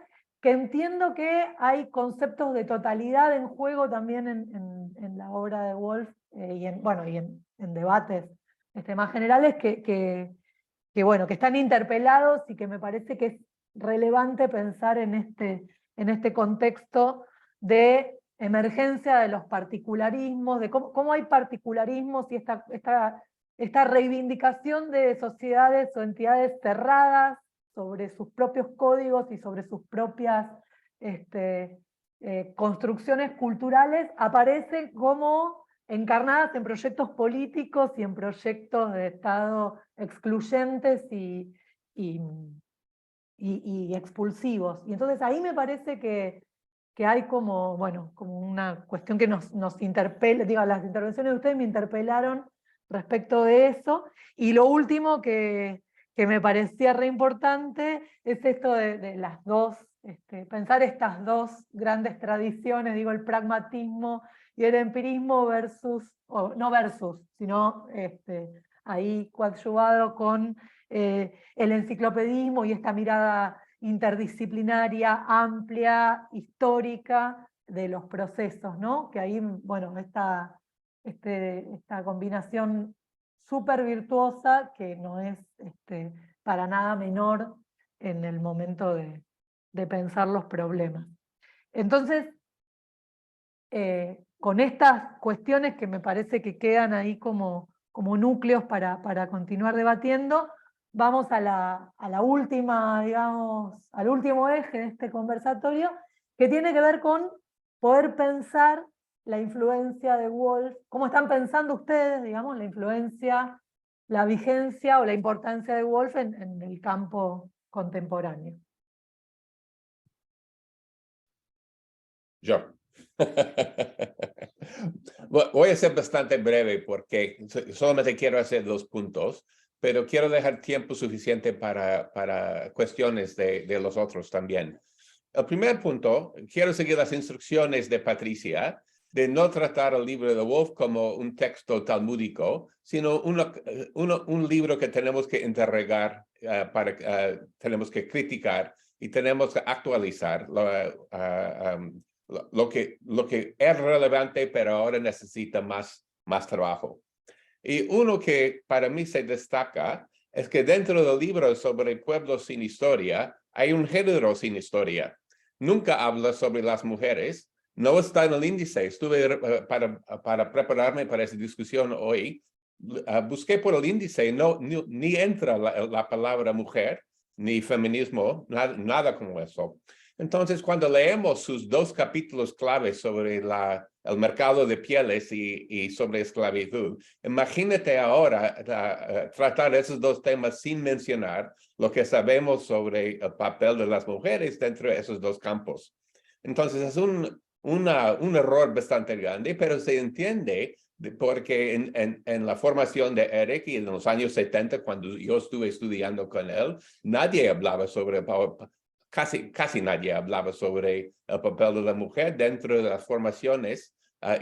que entiendo que hay conceptos de totalidad en juego también en la obra de Woolf, y en debates más generales que están interpelados, y que me parece que es relevante pensar en este contexto de emergencia de los particularismos, de cómo hay particularismos y esta reivindicación de sociedades o entidades cerradas sobre sus propios códigos y sobre sus propias construcciones culturales, aparecen como encarnadas en proyectos políticos y en proyectos de Estado excluyentes y expulsivos. Y entonces ahí me parece que hay como una cuestión que nos interpela. Digo, las intervenciones de ustedes me interpelaron respecto de eso. Y lo último que me parecía re importante es esto de las dos, pensar estas dos grandes tradiciones, digo, el pragmatismo y el empirismo sino ahí coadyuvado con el enciclopedismo y esta mirada interdisciplinaria, amplia, histórica de los procesos, ¿no? Que ahí, bueno, esta combinación súper virtuosa, que no es para nada menor en el momento de pensar los problemas. Entonces, con estas cuestiones que me parece que quedan ahí como núcleos para continuar debatiendo, vamos a la última, digamos, al último eje de este conversatorio, que tiene que ver con poder pensar la influencia de Woolf, cómo están pensando ustedes, digamos, la influencia, la vigencia o la importancia de Woolf en el campo contemporáneo. Yo. Voy a ser bastante breve porque solamente quiero hacer 2 puntos, pero quiero dejar tiempo suficiente para cuestiones de los otros también. El primer punto, quiero seguir las instrucciones de Patricia, de no tratar el libro de Woolf como un texto talmúdico, sino un libro que tenemos que interrogar, tenemos que criticar y tenemos que actualizar lo que es relevante, pero ahora necesita más trabajo. Y uno que para mí se destaca es que dentro del libro sobre pueblos sin historia, hay un género sin historia. Nunca habla sobre las mujeres, no está en el índice. Estuve para prepararme para esa discusión hoy, busqué por el índice, ni entra la palabra mujer, ni feminismo, nada como eso. Entonces, cuando leemos sus 2 capítulos claves sobre el mercado de pieles y sobre esclavitud, imagínate ahora tratar esos 2 temas sin mencionar lo que sabemos sobre el papel de las mujeres dentro de esos 2 campos. Entonces, es un error bastante grande, pero se entiende porque en la formación de Eric y en los años 70, cuando yo estuve estudiando con él, nadie hablaba sobre casi nadie hablaba sobre el papel de la mujer dentro de las formaciones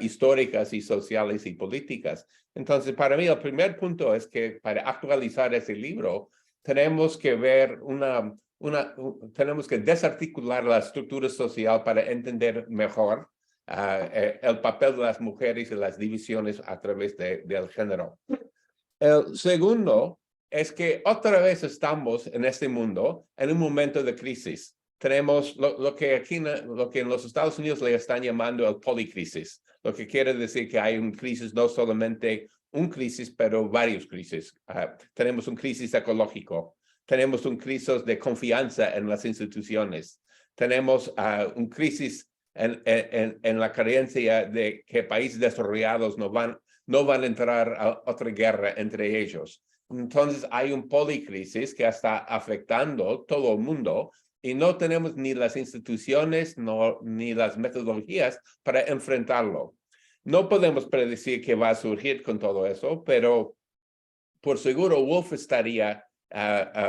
históricas y sociales y políticas. Entonces, para mí, el primer punto es que para actualizar ese libro, tenemos que ver tenemos que desarticular la estructura social para entender mejor el papel de las mujeres y las divisiones a través del género. El segundo es que otra vez estamos en este mundo en un momento de crisis. Tenemos lo que en los Estados Unidos le están llamando el policrisis, lo que quiere decir que hay una crisis, no solamente un crisis, pero varios crisis. Tenemos un crisis ecológico, tenemos un crisis de confianza en las instituciones, tenemos un crisis en la creencia de que países desarrollados no van a entrar a otra guerra entre ellos. Entonces hay un policrisis que está afectando todo el mundo y no tenemos ni las instituciones ni las metodologías para enfrentarlo. No podemos predecir qué va a surgir con todo eso, pero por seguro Wolf estaría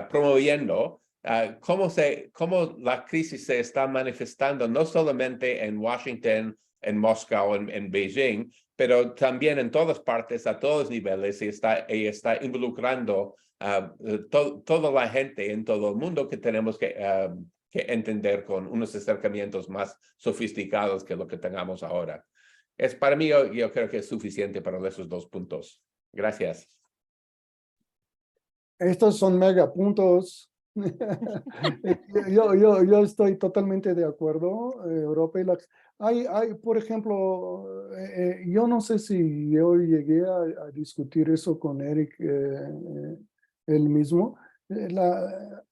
promoviendo cómo la crisis se está manifestando no solamente en Washington, en Moscú, en Beijing, pero también en todas partes, a todos los niveles, y está involucrando toda la gente en todo el mundo que tenemos que entender con unos acercamientos más sofisticados que lo que tengamos ahora. Para mí, yo creo que es suficiente para esos 2 puntos. Gracias. Estos son megapuntos. Yo estoy totalmente de acuerdo. Europa y por ejemplo, yo no sé si yo llegué a discutir eso con Eric él mismo.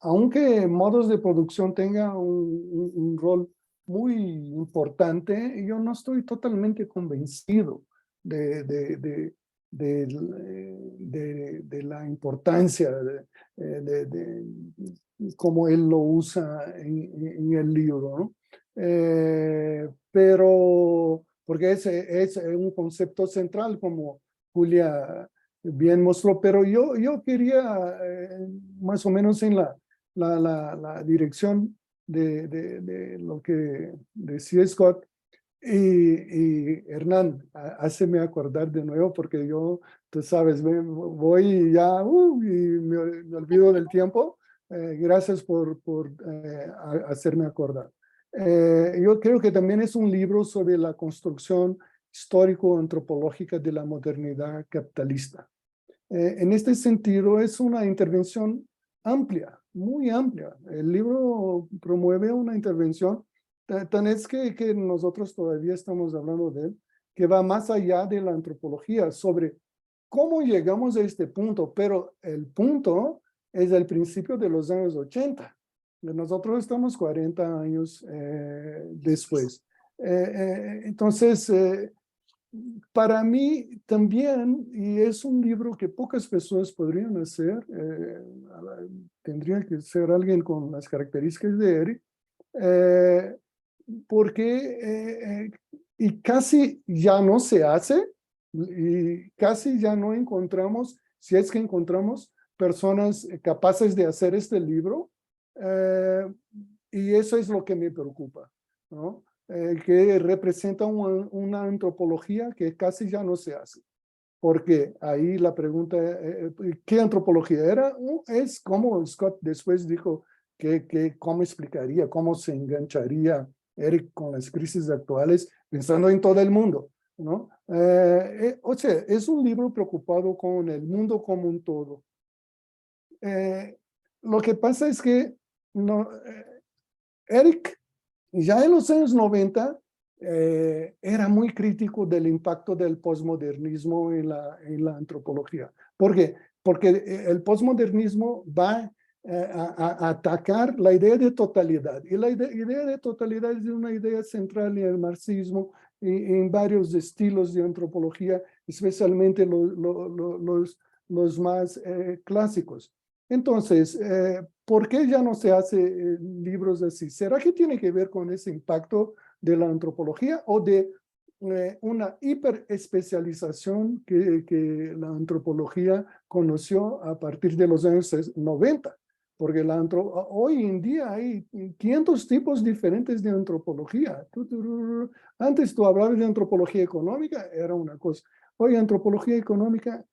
Aunque modos de producción tengan un rol muy importante, yo no estoy totalmente convencido de la importancia de cómo él lo usa en el libro, ¿no? Pero porque es un concepto central, como Julia bien mostró, pero yo quería más o menos en la dirección de lo que decía Scott. Y Hernán, háceme acordar de nuevo porque yo, tú sabes, voy ya y me olvido del tiempo. Gracias por hacerme acordar. Yo creo que también es un libro sobre la construcción histórico-antropológica de la modernidad capitalista. En este sentido, es una intervención amplia, muy amplia. El libro promueve una intervención. Tan es que nosotros todavía estamos hablando de él, que va más allá de la antropología, sobre cómo llegamos a este punto, pero el punto es el principio de los años 80. Nosotros estamos 40 años después. Entonces, para mí también, y es un libro que pocas personas podrían hacer, tendría que ser alguien con las características de Eric, porque y casi ya no se hace y casi ya no encontramos, si es que encontramos personas capaces de hacer este libro, y eso es lo que me preocupa, ¿no? Que representa una antropología que casi ya no se hace. Porque ahí la pregunta, ¿qué antropología era? Es como Scott después dijo, cómo explicaría, cómo se engancharía Eric con las crisis actuales, pensando en todo el mundo, ¿no? O sea, es un libro preocupado con el mundo como un todo. Lo que pasa es que Eric, ya en los años 90, era muy crítico del impacto del posmodernismo en la antropología. ¿Por qué? Porque el posmodernismo va a atacar la idea de totalidad. Y la idea de totalidad es una idea central en el marxismo y en varios estilos de antropología, especialmente los más clásicos. Entonces, ¿por qué ya no se hace libros así? ¿Será que tiene que ver con ese impacto de la antropología o de una hiperespecialización que la antropología conoció a partir de los años 90? Porque hoy en día hay 500 tipos diferentes de antropología. Antes tú hablabas de antropología económica, era una cosa. Hoy antropología económica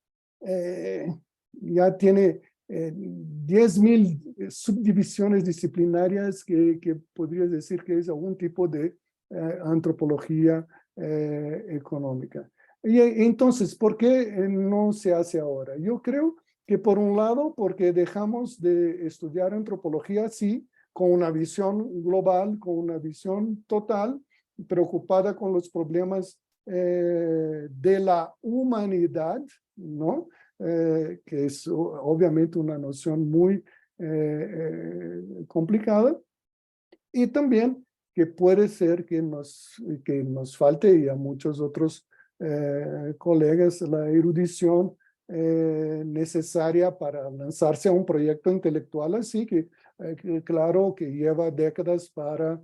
ya tiene 10.000 subdivisiones disciplinarias que podrías decir que es algún tipo de antropología económica. Y entonces, ¿por qué no se hace ahora? Yo creo que por un lado, porque dejamos de estudiar antropología, sí, con una visión global, con una visión total, preocupada con los problemas de la humanidad, ¿no? Que es obviamente una noción muy complicada, y también que puede ser que nos falte, y a muchos otros colegas, la erudición necesaria para lanzarse a un proyecto intelectual así, que claro que lleva décadas para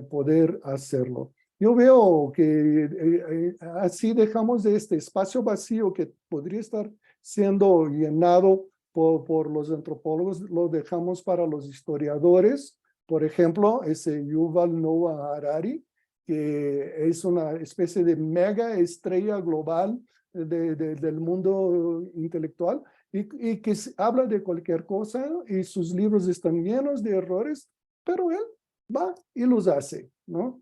poder hacerlo. Yo veo que así dejamos este espacio vacío que podría estar siendo llenado por los antropólogos, lo dejamos para los historiadores. Por ejemplo, ese Yuval Noah Harari, que es una especie de mega estrella global del mundo intelectual y que habla de cualquier cosa y sus libros están llenos de errores, pero él va y los hace, ¿no?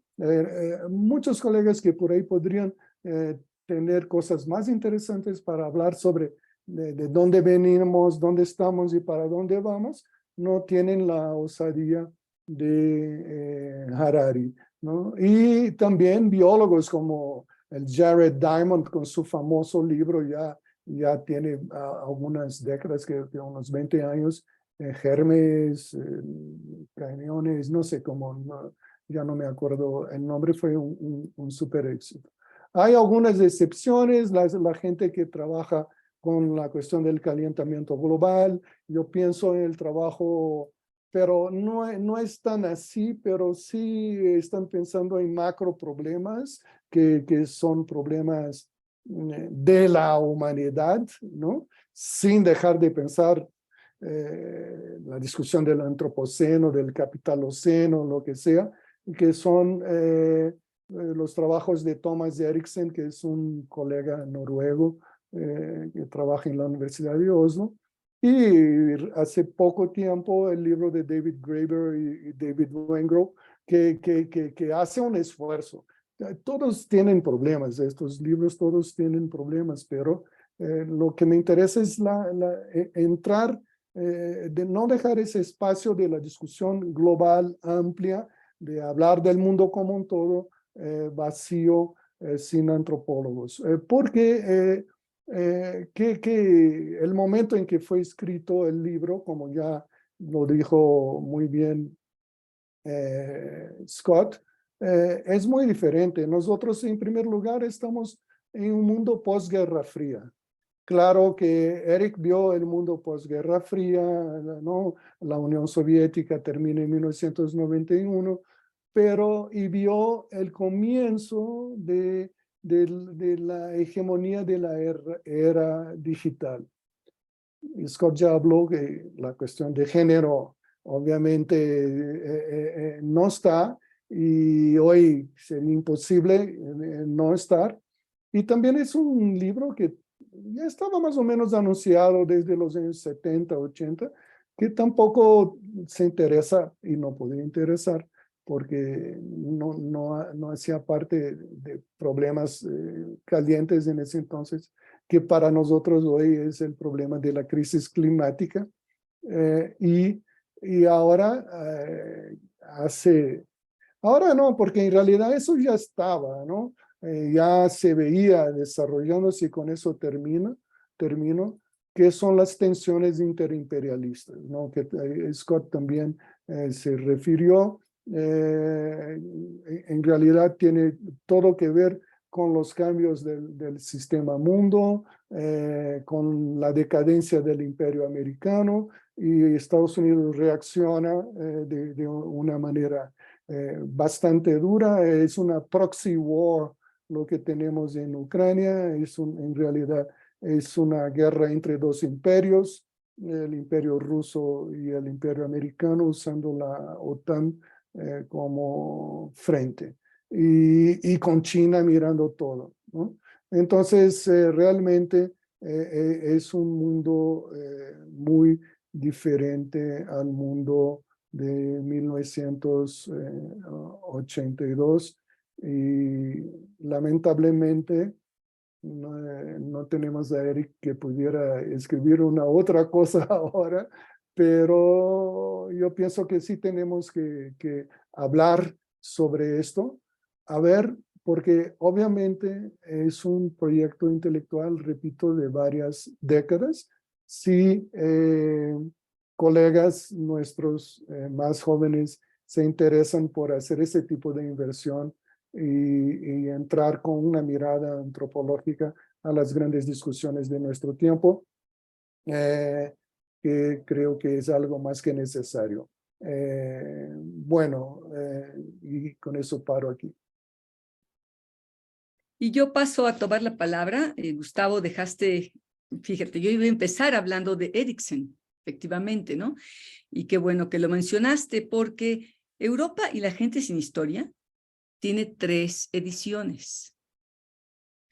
Muchos colegas que por ahí podrían tener cosas más interesantes para hablar sobre de dónde venimos, dónde estamos y para dónde vamos, no tienen la osadía de Harari, ¿no? Y también biólogos como el Jared Diamond con su famoso libro, ya tiene algunas décadas, que unos 20 años, germes, cañones, no sé cómo, no, ya no me acuerdo el nombre, fue un súper éxito. Hay algunas excepciones, la gente que trabaja con la cuestión del calentamiento global, yo pienso en el trabajo, pero no es tan así, pero sí están pensando en macro problemas que son problemas de la humanidad, ¿no? Sin dejar de pensar la discusión del antropoceno, del capitaloceno, lo que sea, que son los trabajos de Thomas Eriksen, que es un colega noruego que trabaja en la Universidad de Oslo, y hace poco tiempo el libro de David Graeber y David Wengrow, que hace un esfuerzo. Todos tienen problemas, estos libros todos tienen problemas, pero lo que me interesa es entrar, de no dejar ese espacio de la discusión global, amplia, de hablar del mundo como un todo, vacío, sin antropólogos. Porque que el momento en que fue escrito el libro, como ya lo dijo muy bien Scott, es muy diferente. Nosotros, en primer lugar, estamos en un mundo posguerra fría. Claro que Eric vio el mundo posguerra fría, ¿no? La Unión Soviética termina en 1991, pero y vio el comienzo de la hegemonía de la era digital. Scott ya habló que la cuestión de género obviamente no está, y hoy sería imposible no estar. Y también es un libro que ya estaba más o menos anunciado desde los años 70, 80, que tampoco se interesa y no podía interesar porque no hacía parte de problemas calientes en ese entonces, que para nosotros hoy es el problema de la crisis climática. Y ahora ahora no, porque en realidad eso ya estaba, ¿no? Ya se veía desarrollándose, y con eso termino, que son las tensiones interimperialistas, ¿no? Que Scott también se refirió. En realidad tiene todo que ver con los cambios del sistema mundo, con la decadencia del imperio americano, y Estados Unidos reacciona de una manera bastante dura. Es una proxy war lo que tenemos en Ucrania, en realidad es una guerra entre dos imperios, el imperio ruso y el imperio americano, usando la OTAN como frente, y con China mirando todo, ¿no? Entonces, realmente es un mundo muy diferente al mundo de 1982, y lamentablemente no tenemos a Eric que pudiera escribir una otra cosa ahora, pero yo pienso que sí tenemos que hablar sobre esto, a ver, porque obviamente es un proyecto intelectual, repito, de varias décadas. Si colegas nuestros más jóvenes se interesan por hacer ese tipo de inversión, y entrar con una mirada antropológica a las grandes discusiones de nuestro tiempo, que creo que es algo más que necesario. Bueno, y con eso paro aquí. Y yo paso a tomar la palabra. Gustavo, fíjate, yo iba a empezar hablando de Erikson, efectivamente, ¿no? Y qué bueno que lo mencionaste, porque Europa y la gente sin historia tiene 3 ediciones.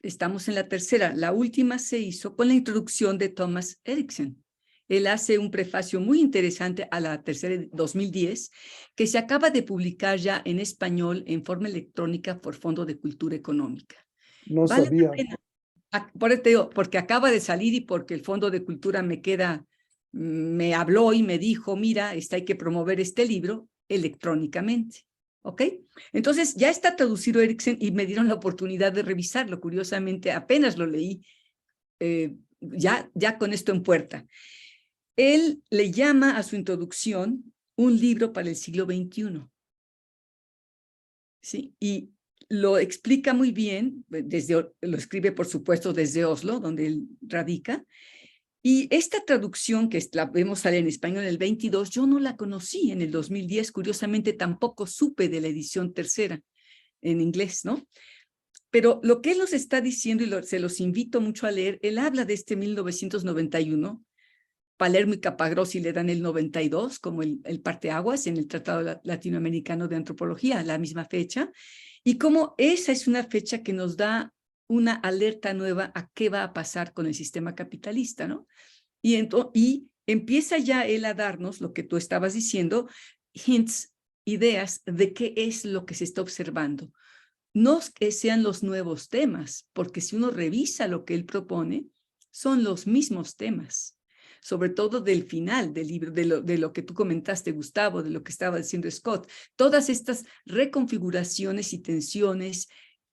Estamos en la tercera. La última se hizo con la introducción de Thomas Erikson. Él hace un prefacio muy interesante a la tercera 2010, que se acaba de publicar ya en español en forma electrónica por Fondo de Cultura Económica. No Vale sabía. la pena. Por eso te digo, porque acaba de salir y porque el Fondo de Cultura me habló y me dijo, mira, hay que promover este libro electrónicamente. ¿Ok? Entonces, ya está traducido Erikson y me dieron la oportunidad de revisarlo. Curiosamente, apenas lo leí, ya con esto en puerta. Él le llama a su introducción un libro para el siglo XXI. ¿Sí? Y lo explica muy bien, lo escribe, por supuesto, desde Oslo, donde él radica. Y esta traducción que la vemos salir en español en el 22, yo no la conocí en el 2010, curiosamente tampoco supe de la edición tercera en inglés, ¿no? Pero lo que él nos está diciendo, y se los invito mucho a leer, él habla de este 1991, Palermo y Cappagrossi le dan el 92 como el parteaguas en el Tratado Latinoamericano de Antropología, la misma fecha, y como esa es una fecha que nos da una alerta nueva a qué va a pasar con el sistema capitalista, ¿no? Y empieza ya él a darnos, lo que tú estabas diciendo, hints, ideas de qué es lo que se está observando. No que sean los nuevos temas, porque si uno revisa lo que él propone, son los mismos temas, sobre todo del final del libro, de lo que tú comentaste, Gustavo, de lo que estaba diciendo Scott, todas estas reconfiguraciones y tensiones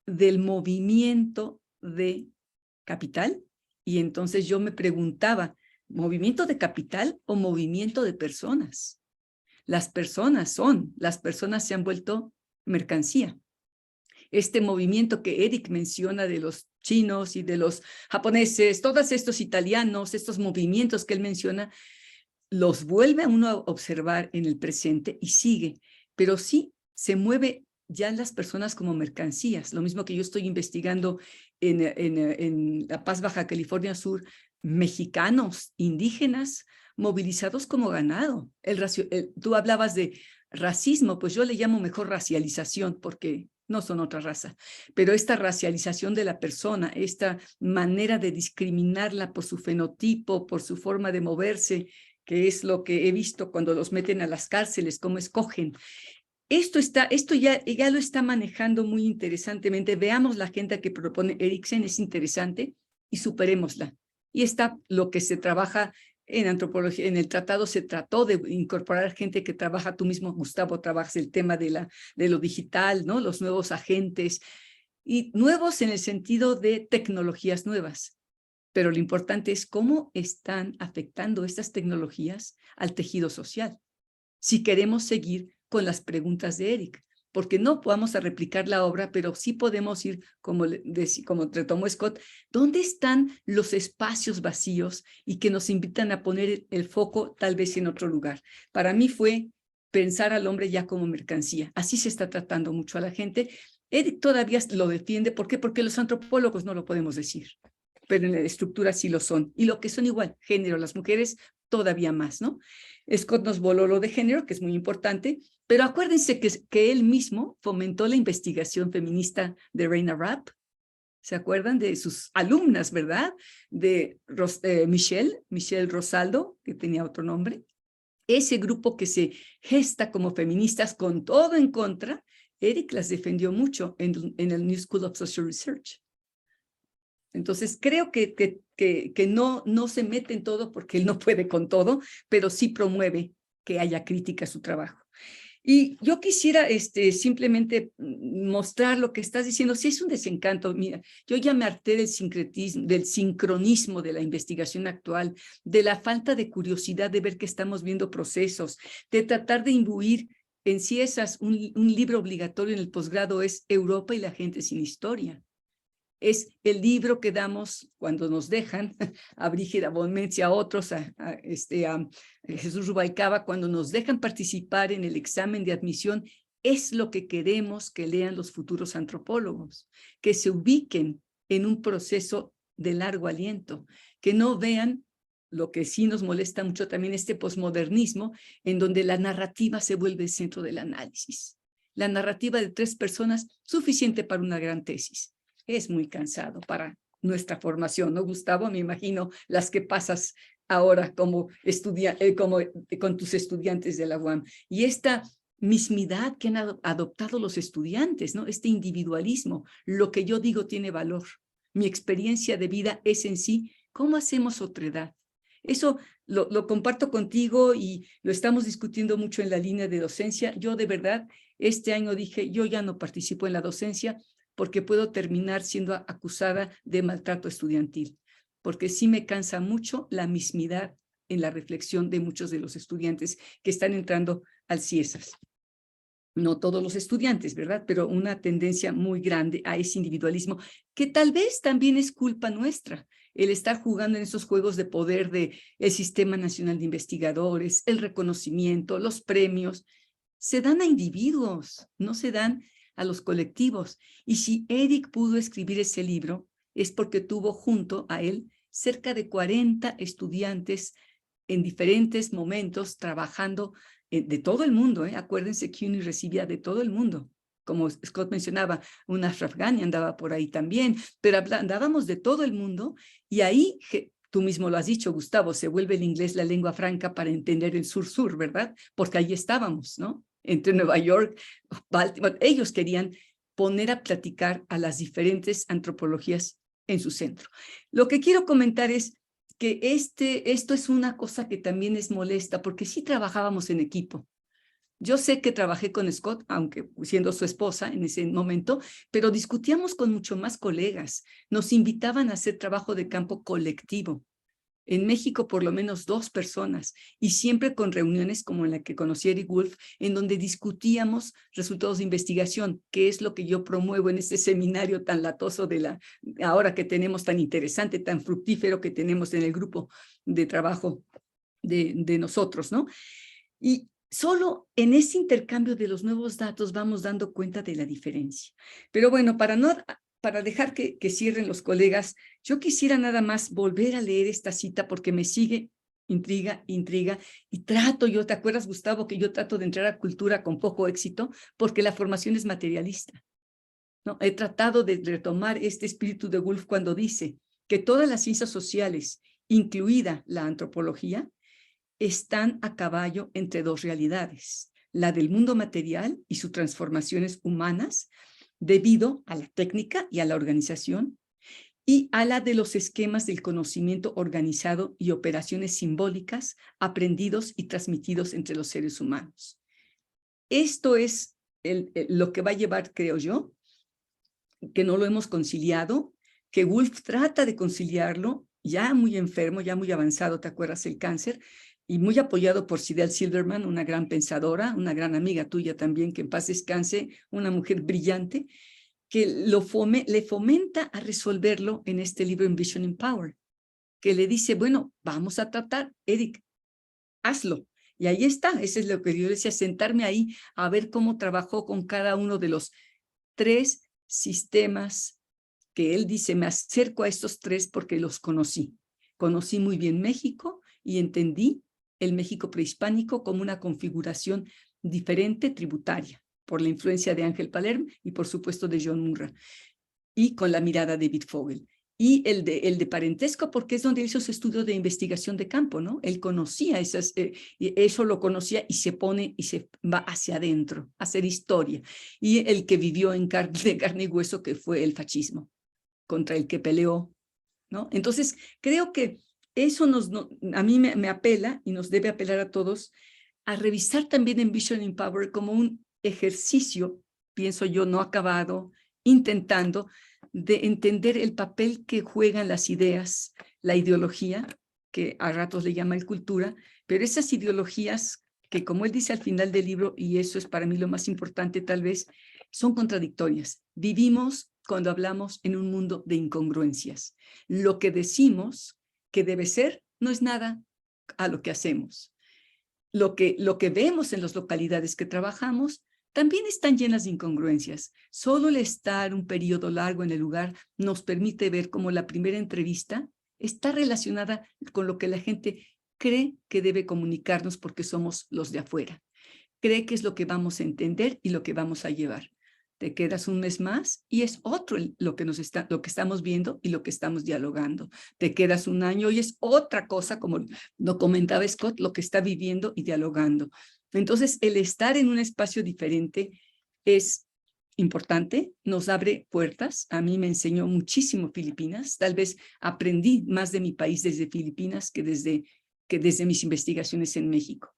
del movimiento de capital. Y entonces yo me preguntaba, ¿movimiento de capital o movimiento de personas? Las personas se han vuelto mercancía. Este movimiento que Eric menciona de los chinos y de los japoneses, todos estos italianos, estos movimientos que él menciona, los vuelve a uno a observar en el presente y sigue, pero sí se mueve ya las personas como mercancías, lo mismo que yo estoy investigando en La Paz, Baja California Sur, mexicanos, indígenas, movilizados como ganado. Tú hablabas de racismo, pues yo le llamo mejor racialización, porque no son otra raza, pero esta racialización de la persona, esta manera de discriminarla por su fenotipo, por su forma de moverse, que es lo que he visto cuando los meten a las cárceles, cómo escogen. Esto ya lo está manejando muy interesantemente. Veamos la agenda que propone Erikson, es interesante, y superémosla. Y está lo que se trabaja en antropología, en el tratado se trató de incorporar gente que trabaja, tú mismo, Gustavo, trabajas el tema de lo digital, ¿no? Los nuevos agentes, y nuevos en el sentido de tecnologías nuevas. Pero lo importante es cómo están afectando estas tecnologías al tejido social. Si queremos seguir con las preguntas de Eric, porque no vamos a replicar la obra, pero sí podemos ir, como retomó Scott, ¿dónde están los espacios vacíos y que nos invitan a poner el foco tal vez en otro lugar? Para mí fue pensar al hombre ya como mercancía. Así se está tratando mucho a la gente. Eric todavía lo defiende. ¿Por qué? Porque los antropólogos no lo podemos decir, pero en la estructura sí lo son. Y lo que son igual, género, las mujeres todavía más, ¿no? Scott nos voló lo de género, que es muy importante, pero acuérdense que él mismo fomentó la investigación feminista de Reina Rapp. ¿Se acuerdan de sus alumnas, verdad? De Michelle Rosaldo, que tenía otro nombre. Ese grupo que se gesta como feministas con todo en contra, Eric las defendió mucho en el New School of Social Research. Entonces, creo que no se mete en todo porque él no puede con todo, pero sí promueve que haya crítica a su trabajo. Y yo quisiera simplemente mostrar lo que estás diciendo. Sí, es un desencanto. Mira, yo ya me harté del sincronismo de la investigación actual, de la falta de curiosidad de ver que estamos viendo procesos, de tratar de imbuir en CIESAS un libro obligatorio en el posgrado es Europa y la gente sin historia. Es el libro que damos cuando nos dejan, a Brígida von Metz y a otros, a Jesús Rubalcaba, cuando nos dejan participar en el examen de admisión, es lo que queremos que lean los futuros antropólogos, que se ubiquen en un proceso de largo aliento, que no vean lo que sí nos molesta mucho también, este posmodernismo, en donde la narrativa se vuelve el centro del análisis. La narrativa de 3 personas, suficiente para una gran tesis. Es muy cansado para nuestra formación, ¿no, Gustavo? Me imagino las que pasas ahora como con tus estudiantes de la UAM. Y esta mismidad que han adoptado los estudiantes, ¿no? Este individualismo, lo que yo digo tiene valor. Mi experiencia de vida es en sí, ¿cómo hacemos otredad? Eso lo comparto contigo y lo estamos discutiendo mucho en la línea de docencia. Yo de verdad, este año dije, yo ya no participo en la docencia porque puedo terminar siendo acusada de maltrato estudiantil, porque sí me cansa mucho la mismidad en la reflexión de muchos de los estudiantes que están entrando al CIESAS. No todos los estudiantes, ¿verdad? Pero una tendencia muy grande a ese individualismo, que tal vez también es culpa nuestra, el estar jugando en esos juegos de poder del Sistema Nacional de Investigadores, el reconocimiento, los premios, se dan a individuos, no se dan a los colectivos. Y si Eric pudo escribir ese libro, es porque tuvo junto a él cerca de 40 estudiantes en diferentes momentos trabajando de todo el mundo. Acuérdense que CUNY recibía de todo el mundo. Como Scott mencionaba, un Ashraf Ghani andaba por ahí también, pero andábamos de todo el mundo y ahí, tú mismo lo has dicho, Gustavo, se vuelve el inglés la lengua franca para entender el sur-sur, ¿verdad? Porque ahí estábamos, ¿no? Entre Nueva York, Baltimore, ellos querían poner a platicar a las diferentes antropologías en su centro. Lo que quiero comentar es que esto es una cosa que también es molesta, porque sí trabajábamos en equipo. Yo sé que trabajé con Scott, aunque siendo su esposa en ese momento, pero discutíamos con mucho más colegas. Nos invitaban a hacer trabajo de campo colectivo. En México por lo menos 2 personas y siempre con reuniones como en la que conocí a Eric Wolf, en donde discutíamos resultados de investigación, que es lo que yo promuevo en este seminario tan latoso ahora que tenemos tan interesante, tan fructífero que tenemos en el grupo de trabajo de nosotros, ¿no? Y solo en ese intercambio de los nuevos datos vamos dando cuenta de la diferencia. Pero bueno, para dejar que cierren los colegas, yo quisiera nada más volver a leer esta cita porque me sigue intriga, y ¿te acuerdas, Gustavo, que yo trato de entrar a cultura con poco éxito? Porque la formación es materialista, ¿no? He tratado de retomar este espíritu de Wolf cuando dice que todas las ciencias sociales, incluida la antropología, están a caballo entre 2 realidades, la del mundo material y sus transformaciones humanas, debido a la técnica y a la organización, y a la de los esquemas del conocimiento organizado y operaciones simbólicas aprendidos y transmitidos entre los seres humanos. Esto es lo que va a llevar, creo yo, que no lo hemos conciliado, que Wolf trata de conciliarlo, ya muy enfermo, ya muy avanzado, ¿te acuerdas? El cáncer, y muy apoyado por Sydell Silverman, una gran pensadora, una gran amiga tuya también, que en paz descanse, una mujer brillante, que le fomenta a resolverlo en este libro Envisioning Power, que le dice, bueno, vamos a tratar, Eric, hazlo. Y ahí está, eso es lo que yo decía, sentarme ahí a ver cómo trabajó con cada uno de los 3 sistemas que él dice, me acerco a estos 3 porque los conocí. Conocí muy bien México y entendí el México prehispánico como una configuración diferente tributaria, por la influencia de Ángel Palermo y por supuesto de John Murray, y con la mirada de David Fogel. Y el de parentesco, porque es donde hizo su estudio de investigación de campo, ¿no? Él conocía eso lo conocía y se pone y se va hacia adentro, a hacer historia. Y el que vivió de carne y hueso, que fue el fascismo, contra el que peleó, ¿no? Entonces, creo que eso a mí me apela y nos debe apelar a todos a revisar también Envisioning Power como un ejercicio, pienso yo, no acabado, intentando de entender el papel que juegan las ideas, la ideología, que a ratos le llaman cultura, pero esas ideologías que, como él dice al final del libro, y eso es para mí lo más importante tal vez, son contradictorias. Vivimos, cuando hablamos, en un mundo de incongruencias. Lo que decimos que debe ser no es nada a lo que hacemos. Lo que vemos en las localidades que trabajamos también están llenas de incongruencias. Solo el estar un periodo largo en el lugar nos permite ver cómo la primera entrevista está relacionada con lo que la gente cree que debe comunicarnos porque somos los de afuera. Cree que es lo que vamos a entender y lo que vamos a llevar. Te quedas un mes más y es otro lo que estamos viendo y lo que estamos dialogando. Te quedas un año y es otra cosa, como lo comentaba Scott, lo que está viviendo y dialogando. Entonces, el estar en un espacio diferente es importante, nos abre puertas. A mí me enseñó muchísimo Filipinas. Tal vez aprendí más de mi país desde Filipinas que desde mis investigaciones en México.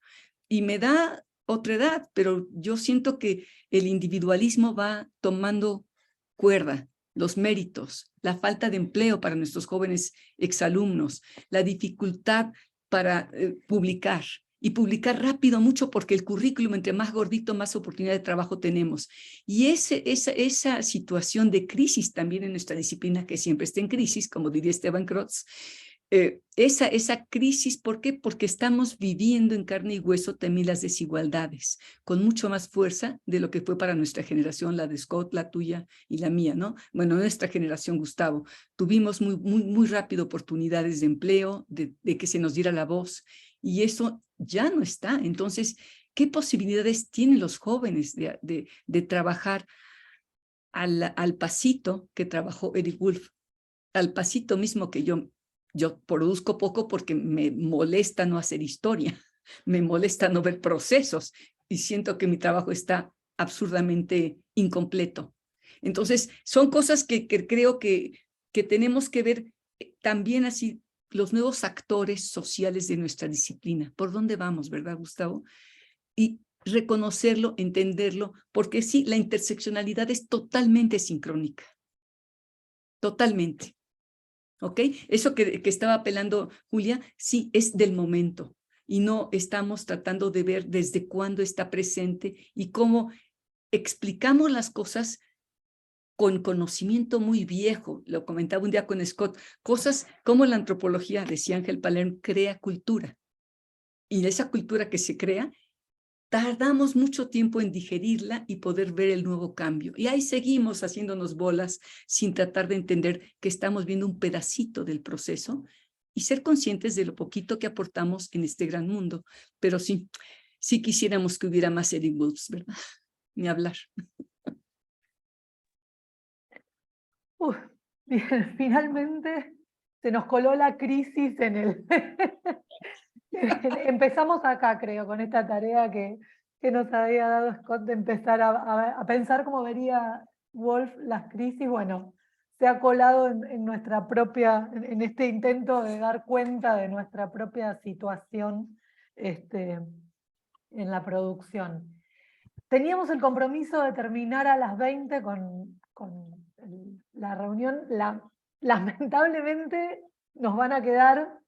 Y me da otra edad, pero yo siento que el individualismo va tomando cuerda, los méritos, la falta de empleo para nuestros jóvenes exalumnos, la dificultad para publicar, y publicar rápido mucho porque el currículum, entre más gordito, más oportunidad de trabajo tenemos. Y esa situación de crisis también en nuestra disciplina, que siempre está en crisis, como diría Esteban Crotz, esa crisis, ¿por qué? Porque estamos viviendo en carne y hueso también las desigualdades, con mucho más fuerza de lo que fue para nuestra generación, la de Scott, la tuya y la mía, ¿no? Bueno, nuestra generación, Gustavo, tuvimos muy rápido oportunidades de empleo, de que se nos diera la voz, y eso ya no está. Entonces, ¿qué posibilidades tienen los jóvenes de trabajar al pasito que trabajó Eric Wolf? Al pasito mismo que yo produzco poco porque me molesta no hacer historia, me molesta no ver procesos y siento que mi trabajo está absurdamente incompleto. Entonces, son cosas que creo que tenemos que ver también así, los nuevos actores sociales de nuestra disciplina. ¿Por dónde vamos, verdad, Gustavo? Y reconocerlo, entenderlo, porque sí, la interseccionalidad es totalmente sincrónica. Totalmente. ¿Ok? Eso que estaba apelando Julia, sí, es del momento. Y no estamos tratando de ver desde cuándo está presente y cómo explicamos las cosas con conocimiento muy viejo. Lo comentaba un día con Scott. Cosas como la antropología, decía Ángel Palermo, crea cultura. Y esa cultura que se crea, tardamos mucho tiempo en digerirla y poder ver el nuevo cambio. Y ahí seguimos haciéndonos bolas sin tratar de entender que estamos viendo un pedacito del proceso y ser conscientes de lo poquito que aportamos en este gran mundo. Pero sí quisiéramos que hubiera más Eric Wolfs, ¿verdad? Ni hablar. Bien, finalmente se nos coló la crisis en el... Empezamos acá, creo, con esta tarea que nos había dado Scott de empezar a pensar cómo vería Wolf las crisis. Bueno, se ha colado en nuestra propia, en este intento de dar cuenta de nuestra propia situación en la producción. Teníamos el compromiso de terminar a las 20 con la reunión. Lamentablemente nos van a quedar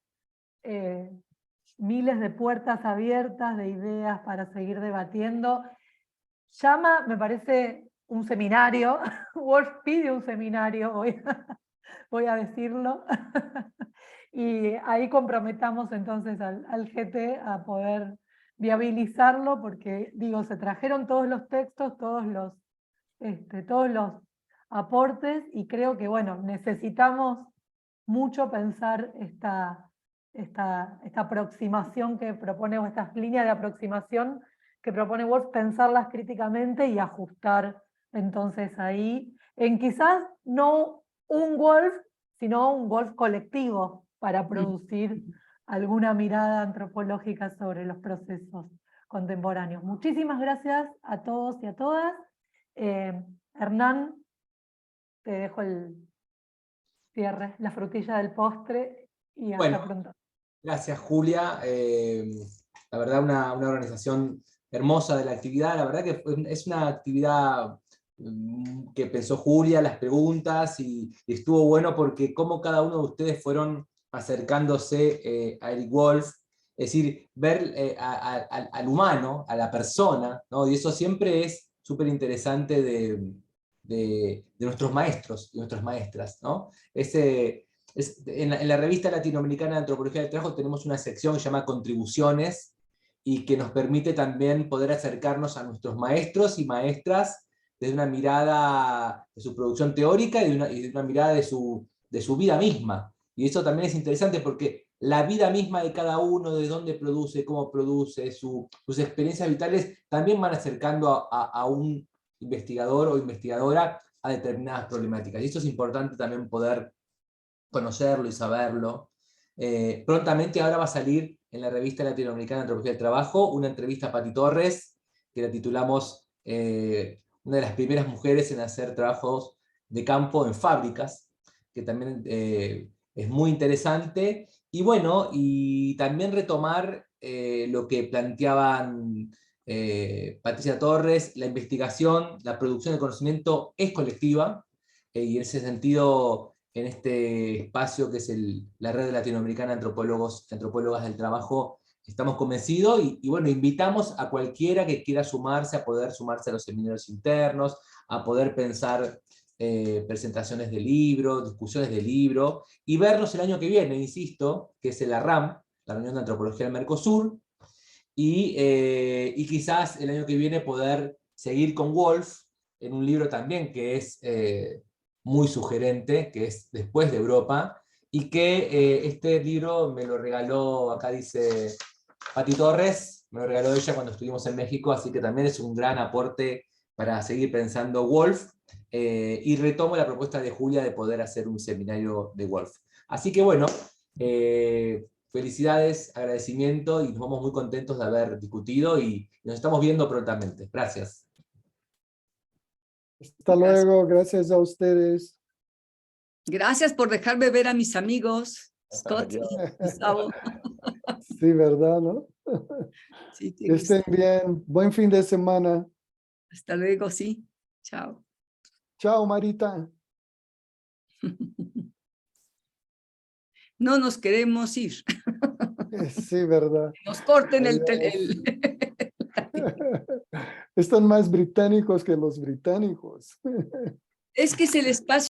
miles de puertas abiertas, de ideas para seguir debatiendo. Llama, me parece, un seminario. Wolf pide un seminario, voy a decirlo. Y ahí comprometamos entonces al GT a poder viabilizarlo, porque digo, se trajeron todos los textos, todos los aportes, y creo que bueno, necesitamos mucho pensar esta aproximación que propone, o estas líneas de aproximación que propone Wolf, pensarlas críticamente y ajustar entonces ahí, en quizás no un Wolf, sino un Wolf colectivo para producir alguna mirada antropológica sobre los procesos contemporáneos. Muchísimas gracias a todos y a todas. Hernán, te dejo el cierre, la frutilla del postre, y hasta pronto. Gracias, Julia. La verdad, una organización hermosa de la actividad. La verdad que es una actividad que pensó Julia, las preguntas, y estuvo bueno porque como cada uno de ustedes fueron acercándose a Eric Wolf, Es decir, ver al humano, a la persona, ¿no? Y eso siempre es súper interesante de nuestros maestros y nuestras maestras, ¿no? En la revista latinoamericana de Antropología del Trabajo tenemos una sección que se llama Contribuciones, y que nos permite también poder acercarnos a nuestros maestros y maestras desde una mirada de su producción teórica y de una mirada de su vida misma. Y eso también es interesante porque la vida misma de cada uno, de dónde produce, cómo produce, sus experiencias vitales, también van acercando a un investigador o investigadora a determinadas problemáticas. Y esto es importante también poder conocerlo y saberlo. Prontamente ahora va a salir en la revista latinoamericana de Antropología del Trabajo una entrevista a Pati Torres, que la titulamos una de las primeras mujeres en hacer trabajos de campo en fábricas, que también es muy interesante. Y bueno, y también retomar lo que planteaban Patricia Torres: la investigación, la producción de conocimiento es colectiva, y en ese sentido, en este espacio que es la Red Latinoamericana de Antropólogos y Antropólogas del Trabajo, estamos convencidos y bueno, invitamos a cualquiera que quiera sumarse, a poder sumarse a los seminarios internos, a poder pensar presentaciones de libro, discusiones de libro, y vernos el año que viene, insisto, que es la RAM, la Reunión de Antropología del Mercosur, y quizás el año que viene poder seguir con Wolf en un libro también que es muy sugerente, que es Después de Europa, y que este libro me lo regaló, acá dice Pati Torres, me lo regaló ella cuando estuvimos en México, así que también es un gran aporte para seguir pensando Wolf, y retomo la propuesta de Julia de poder hacer un seminario de Wolf. Así que bueno, felicidades, agradecimiento, y nos vamos muy contentos de haber discutido y nos estamos viendo prontamente. Gracias. Hasta luego, gracias a ustedes. Gracias por dejarme ver a mis amigos, Scott Ya. y Gustavo. Sí, ¿verdad, no? Sí, qué Que estén gusto. bien. Buen fin de semana. Hasta luego, sí. Chao. Chao, Marita. No nos queremos ir. Sí, ¿verdad? Nos corten Adiós. Están más británicos que los británicos. Es que es el espacio.